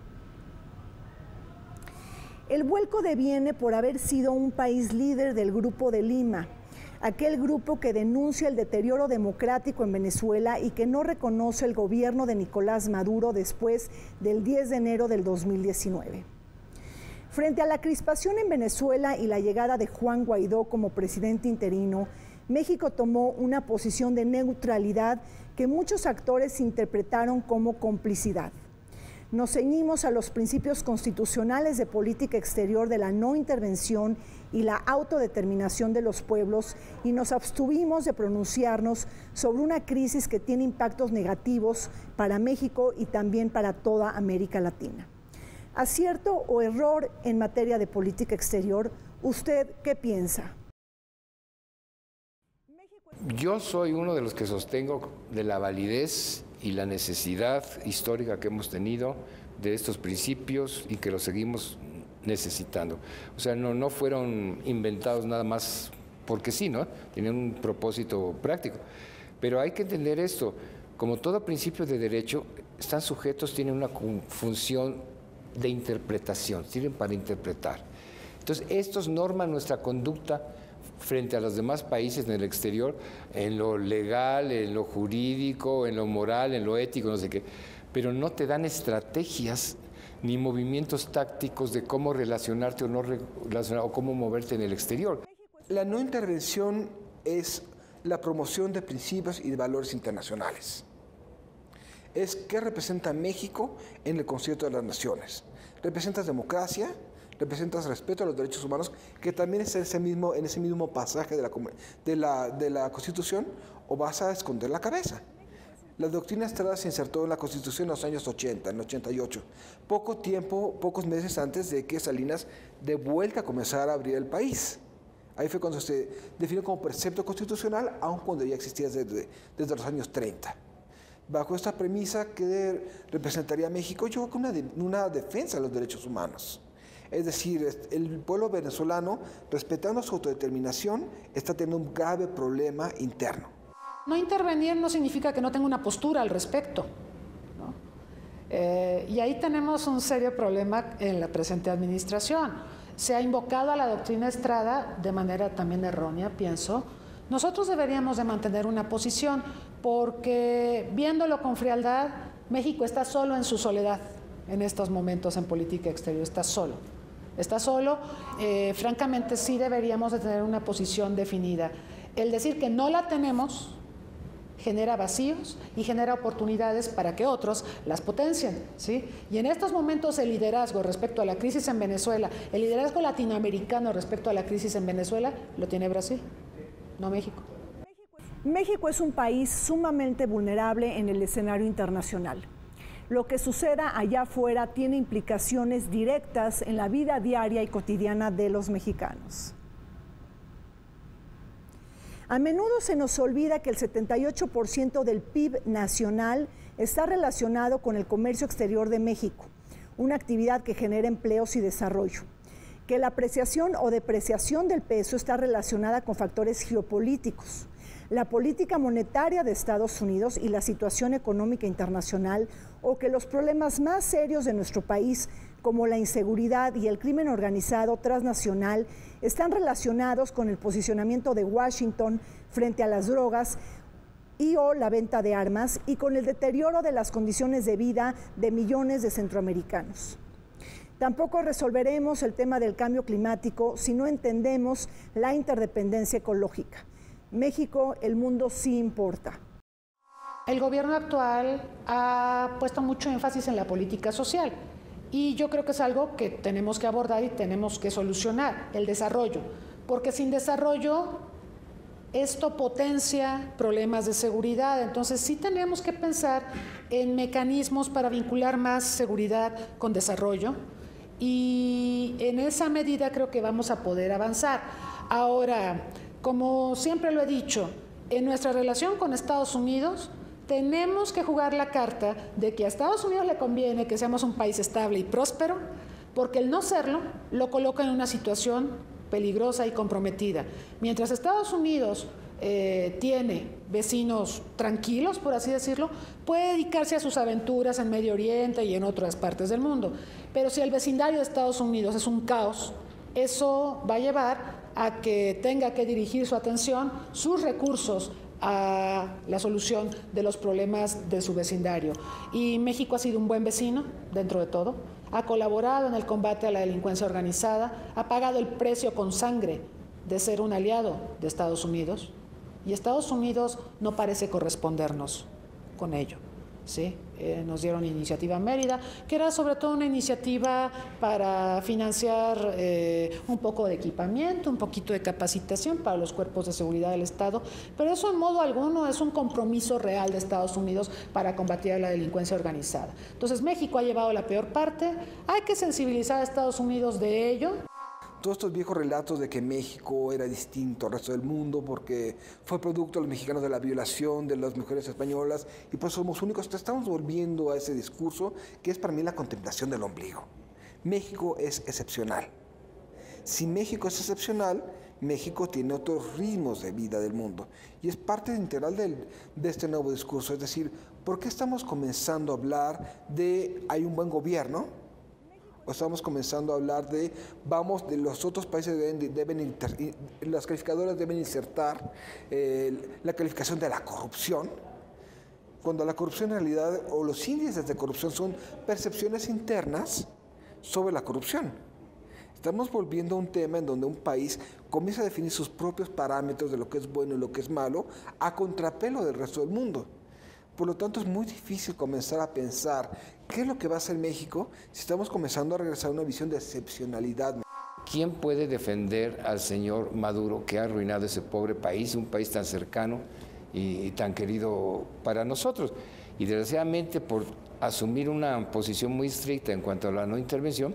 El vuelco deviene por haber sido un país líder del Grupo de Lima, aquel grupo que denuncia el deterioro democrático en Venezuela y que no reconoce el gobierno de Nicolás Maduro después del 10 de enero del 2019. Frente a la crispación en Venezuela y la llegada de Juan Guaidó como presidente interino, México tomó una posición de neutralidad que muchos actores interpretaron como complicidad. Nos ceñimos a los principios constitucionales de política exterior de la no intervención y la autodeterminación de los pueblos y nos abstuvimos de pronunciarnos sobre una crisis que tiene impactos negativos para México y también para toda América Latina. ¿Acierto o error en materia de política exterior? ¿Usted qué piensa? Yo soy uno de los que sostengo de la validez y la necesidad histórica que hemos tenido de estos principios y que los seguimos necesitando. O sea, no fueron inventados nada más porque sí, ¿no? Tenían un propósito práctico. Pero hay que entender esto, como todo principio de derecho, están sujetos, tienen una función de interpretación, sirven para interpretar. Entonces, estos norman nuestra conducta frente a los demás países en el exterior, en lo legal, en lo jurídico, en lo moral, en lo ético, no sé qué, pero no te dan estrategias ni movimientos tácticos de cómo relacionarte o no relacionar o cómo moverte en el exterior. La no intervención es la promoción de principios y de valores internacionales. Es qué representa México en el concierto de las naciones. Representas democracia, representas respeto a los derechos humanos, que también es en ese mismo pasaje de la Constitución, o vas a esconder la cabeza. La doctrina Estrada se insertó en la Constitución en los años 80, en el 88, pocos meses antes de que Salinas de vuelta comenzara a abrir el país. Ahí fue cuando se definió como precepto constitucional, aun cuando ya existía desde los años 30. Bajo esta premisa, ¿qué representaría México? Yo creo que una defensa de los derechos humanos. Es decir, el pueblo venezolano, respetando su autodeterminación, está teniendo un grave problema interno. No intervenir no significa que no tenga una postura al respecto, ¿no? Y ahí tenemos un serio problema en la presente administración. Se ha invocado a la doctrina Estrada de manera también errónea, pienso. Nosotros deberíamos de mantener una posición porque, viéndolo con frialdad, México está solo en su soledad en estos momentos en política exterior, está solo. Está solo, francamente sí deberíamos de tener una posición definida. El decir que no la tenemos genera vacíos y genera oportunidades para que otros las potencien, ¿sí? Y en estos momentos el liderazgo respecto a la crisis en Venezuela, el liderazgo latinoamericano respecto a la crisis en Venezuela, lo tiene Brasil, no México. México es un país sumamente vulnerable en el escenario internacional. Lo que suceda allá afuera tiene implicaciones directas en la vida diaria y cotidiana de los mexicanos. A menudo se nos olvida que el 78% del PIB nacional está relacionado con el comercio exterior de México, una actividad que genera empleos y desarrollo. Que la apreciación o depreciación del peso está relacionada con factores geopolíticos. la política monetaria de Estados Unidos y la situación económica internacional, o que los problemas más serios de nuestro país, como la inseguridad y el crimen organizado transnacional, están relacionados con el posicionamiento de Washington frente a las drogas y o la venta de armas, y con el deterioro de las condiciones de vida de millones de centroamericanos. Tampoco resolveremos el tema del cambio climático si no entendemos la interdependencia ecológica. México, el mundo sí importa. El gobierno actual ha puesto mucho énfasis en la política social y yo creo que es algo que tenemos que abordar y tenemos que solucionar, el desarrollo, porque sin desarrollo esto potencia problemas de seguridad. Entonces sí tenemos que pensar en mecanismos para vincular más seguridad con desarrollo y en esa medida creo que vamos a poder avanzar. Ahora, como siempre lo he dicho, en nuestra relación con Estados Unidos tenemos que jugar la carta de que a Estados Unidos le conviene que seamos un país estable y próspero, porque el no serlo lo coloca en una situación peligrosa y comprometida. Mientras Estados Unidos tiene vecinos tranquilos, por así decirlo, puede dedicarse a sus aventuras en Medio Oriente y en otras partes del mundo. Pero si el vecindario de Estados Unidos es un caos, eso va a llevar a que tenga que dirigir su atención, sus recursos, a la solución de los problemas de su vecindario. Y México ha sido un buen vecino dentro de todo, ha colaborado en el combate a la delincuencia organizada, ha pagado el precio con sangre de ser un aliado de Estados Unidos, y Estados Unidos no parece correspondernos con ello, ¿sí? Nos dieron Iniciativa Mérida, que era sobre todo una iniciativa para financiar un poco de equipamiento, un poquito de capacitación para los cuerpos de seguridad del Estado, pero eso en modo alguno es un compromiso real de Estados Unidos para combatir a la delincuencia organizada. Entonces México ha llevado la peor parte, hay que sensibilizar a Estados Unidos de ello. Todos estos viejos relatos de que México era distinto al resto del mundo porque fue producto de los mexicanos de la violación de las mujeres españolas y por eso somos únicos, estamos volviendo a ese discurso que es para mí la contemplación del ombligo. México es excepcional. Si México es excepcional, México tiene otros ritmos de vida del mundo y es parte integral de este nuevo discurso. Es decir, ¿por qué estamos comenzando a hablar de hay un buen gobierno? O estamos comenzando a hablar de los otros países las calificadoras deben insertar la calificación de la corrupción, cuando la corrupción en realidad, o los índices de corrupción son percepciones internas sobre la corrupción. Estamos volviendo a un tema en donde un país comienza a definir sus propios parámetros de lo que es bueno y lo que es malo a contrapelo del resto del mundo. Por lo tanto, es muy difícil comenzar a pensar qué es lo que va a hacer México si estamos comenzando a regresar a una visión de excepcionalidad. ¿Quién puede defender al señor Maduro que ha arruinado ese pobre país, un país tan cercano y tan querido para nosotros? Y desgraciadamente, por asumir una posición muy estricta en cuanto a la no intervención,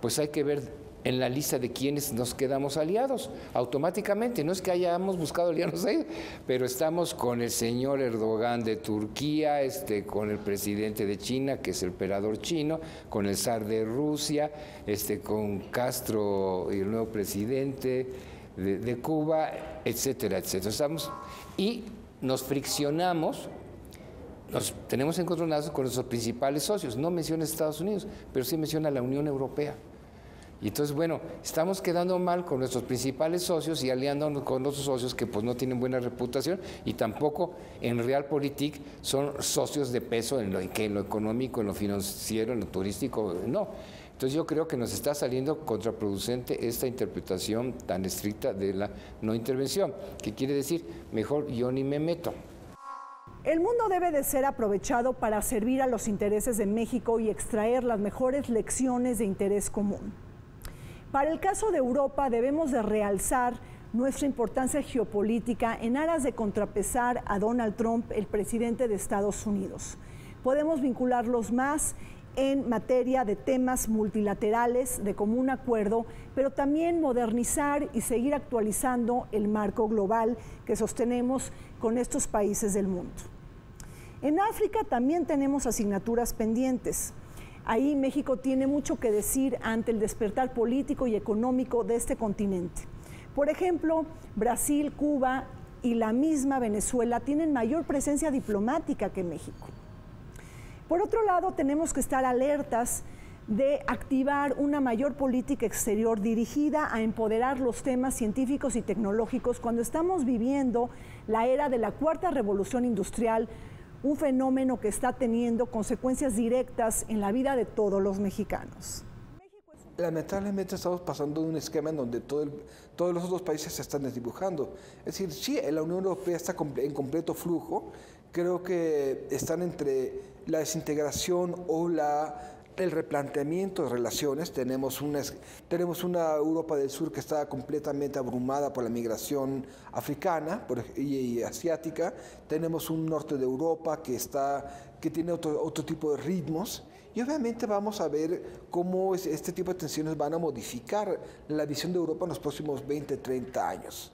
pues hay que ver en la lista de quienes nos quedamos aliados, automáticamente. No es que hayamos buscado aliados ahí, pero estamos con el señor Erdogan de Turquía, con el presidente de China, que es el emperador chino, con el zar de Rusia, con Castro y el nuevo presidente de Cuba, etcétera, etcétera. Y nos friccionamos, tenemos encontronazos con nuestros principales socios. No menciona Estados Unidos, pero sí menciona la Unión Europea. Y entonces, bueno, estamos quedando mal con nuestros principales socios y aliándonos con otros socios que pues no tienen buena reputación y tampoco en Realpolitik son socios de peso en lo económico, en lo financiero, en lo turístico, no. Entonces yo creo que nos está saliendo contraproducente esta interpretación tan estricta de la no intervención, que quiere decir, mejor yo ni me meto. El mundo debe de ser aprovechado para servir a los intereses de México y extraer las mejores lecciones de interés común. Para el caso de Europa debemos de realzar nuestra importancia geopolítica en aras de contrapesar a Donald Trump, el presidente de Estados Unidos. Podemos vincularlos más en materia de temas multilaterales de común acuerdo, pero también modernizar y seguir actualizando el marco global que sostenemos con estos países del mundo. En África también tenemos asignaturas pendientes. Ahí México tiene mucho que decir ante el despertar político y económico de este continente. Por ejemplo, Brasil, Cuba y la misma Venezuela tienen mayor presencia diplomática que México. Por otro lado, tenemos que estar alertas de activar una mayor política exterior dirigida a empoderar los temas científicos y tecnológicos cuando estamos viviendo la era de la cuarta revolución industrial, un fenómeno que está teniendo consecuencias directas en la vida de todos los mexicanos. Lamentablemente estamos pasando un esquema en donde todos los otros países se están desdibujando. Es decir, sí, la Unión Europea está en completo flujo. Creo que están entre la desintegración o el replanteamiento de relaciones. Tenemos una Europa del Sur que está completamente abrumada por la migración africana y asiática. Tenemos un norte de Europa que tiene otro tipo de ritmos. Y obviamente vamos a ver cómo este tipo de tensiones van a modificar la visión de Europa en los próximos 20, 30 años.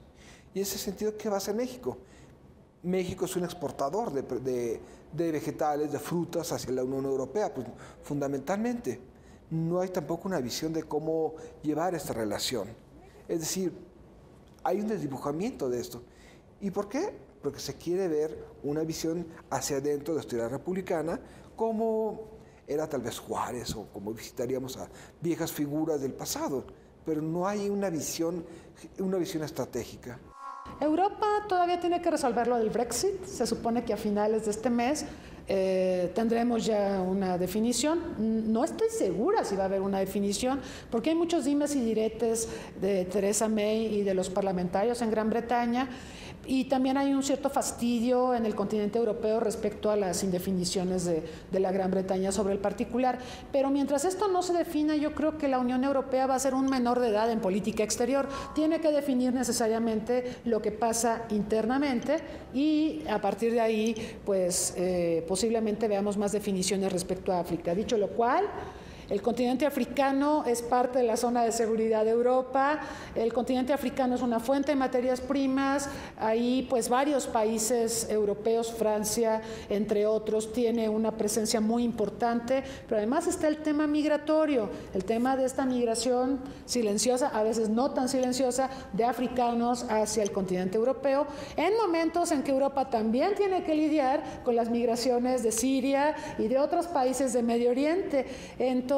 Y en ese sentido, ¿qué va a hacer México? México es un exportador de vegetales, de frutas hacia la Unión Europea, pues fundamentalmente. No hay tampoco una visión de cómo llevar esta relación. Es decir, hay un desdibujamiento de esto. ¿Y por qué? Porque se quiere ver una visión hacia adentro de la historia republicana como era tal vez Juárez o como visitaríamos a viejas figuras del pasado, pero no hay una visión estratégica. Europa todavía tiene que resolver lo del Brexit. Se supone que a finales de este mes tendremos ya una definición. No estoy segura si va a haber una definición, porque hay muchos dimes y diretes de Theresa May y de los parlamentarios en Gran Bretaña, y también hay un cierto fastidio en el continente europeo respecto a las indefiniciones de la Gran Bretaña sobre el particular. Pero mientras esto no se defina, yo creo que la Unión Europea va a ser un menor de edad en política exterior. Tiene que definir necesariamente lo que pasa internamente y a partir de ahí, pues posiblemente veamos más definiciones respecto a África. Dicho lo cual, el continente africano es parte de la zona de seguridad de Europa. El continente africano es una fuente de materias primas. Ahí, pues, varios países europeos, Francia, entre otros, tiene una presencia muy importante. Pero además está el tema migratorio, el tema de esta migración silenciosa, a veces no tan silenciosa, de africanos hacia el continente europeo, en momentos en que Europa también tiene que lidiar con las migraciones de Siria y de otros países de Medio Oriente. Entonces,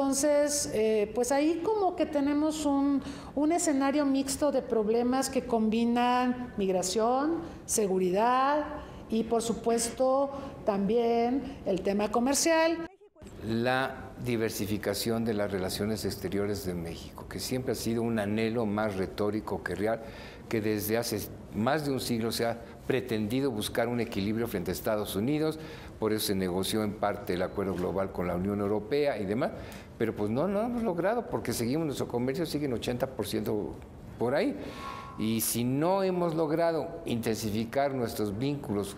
pues ahí como que tenemos un escenario mixto de problemas que combinan migración, seguridad y, por supuesto, también el tema comercial. La diversificación de las relaciones exteriores de México, que siempre ha sido un anhelo más retórico que real, que desde hace más de un siglo se ha pretendido buscar un equilibrio frente a Estados Unidos. Por eso se negoció en parte el acuerdo global con la Unión Europea y demás, pero pues no hemos logrado, porque nuestro comercio sigue en 80% por ahí. Y si no hemos logrado intensificar nuestros vínculos,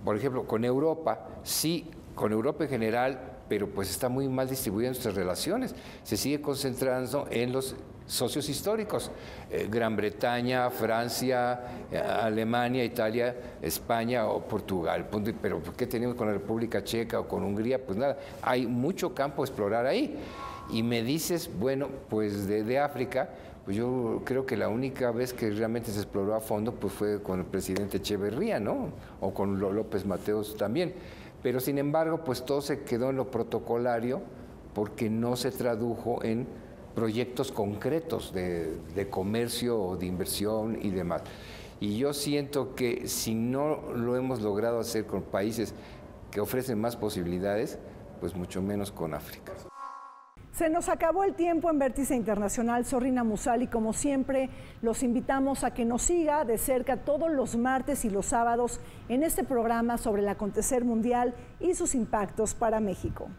por ejemplo, con Europa, sí, con Europa en general, pero pues está muy mal distribuida nuestras relaciones. Se sigue concentrando en los socios históricos, Gran Bretaña, Francia, Alemania, Italia, España o Portugal. Pero ¿qué tenemos con la República Checa o con Hungría? Pues nada, hay mucho campo a explorar ahí. Y me dices, bueno, pues de África, pues yo creo que la única vez que realmente se exploró a fondo pues fue con el presidente Echeverría, ¿no? O con López Mateos también. Pero sin embargo, pues todo se quedó en lo protocolario porque no se tradujo en proyectos concretos de comercio o de inversión y demás. Y yo siento que si no lo hemos logrado hacer con países que ofrecen más posibilidades, pues mucho menos con África. Se nos acabó el tiempo en Vértice Internacional. Soy Rina Musal y como siempre los invitamos a que nos siga de cerca todos los martes y los sábados en este programa sobre el acontecer mundial y sus impactos para México.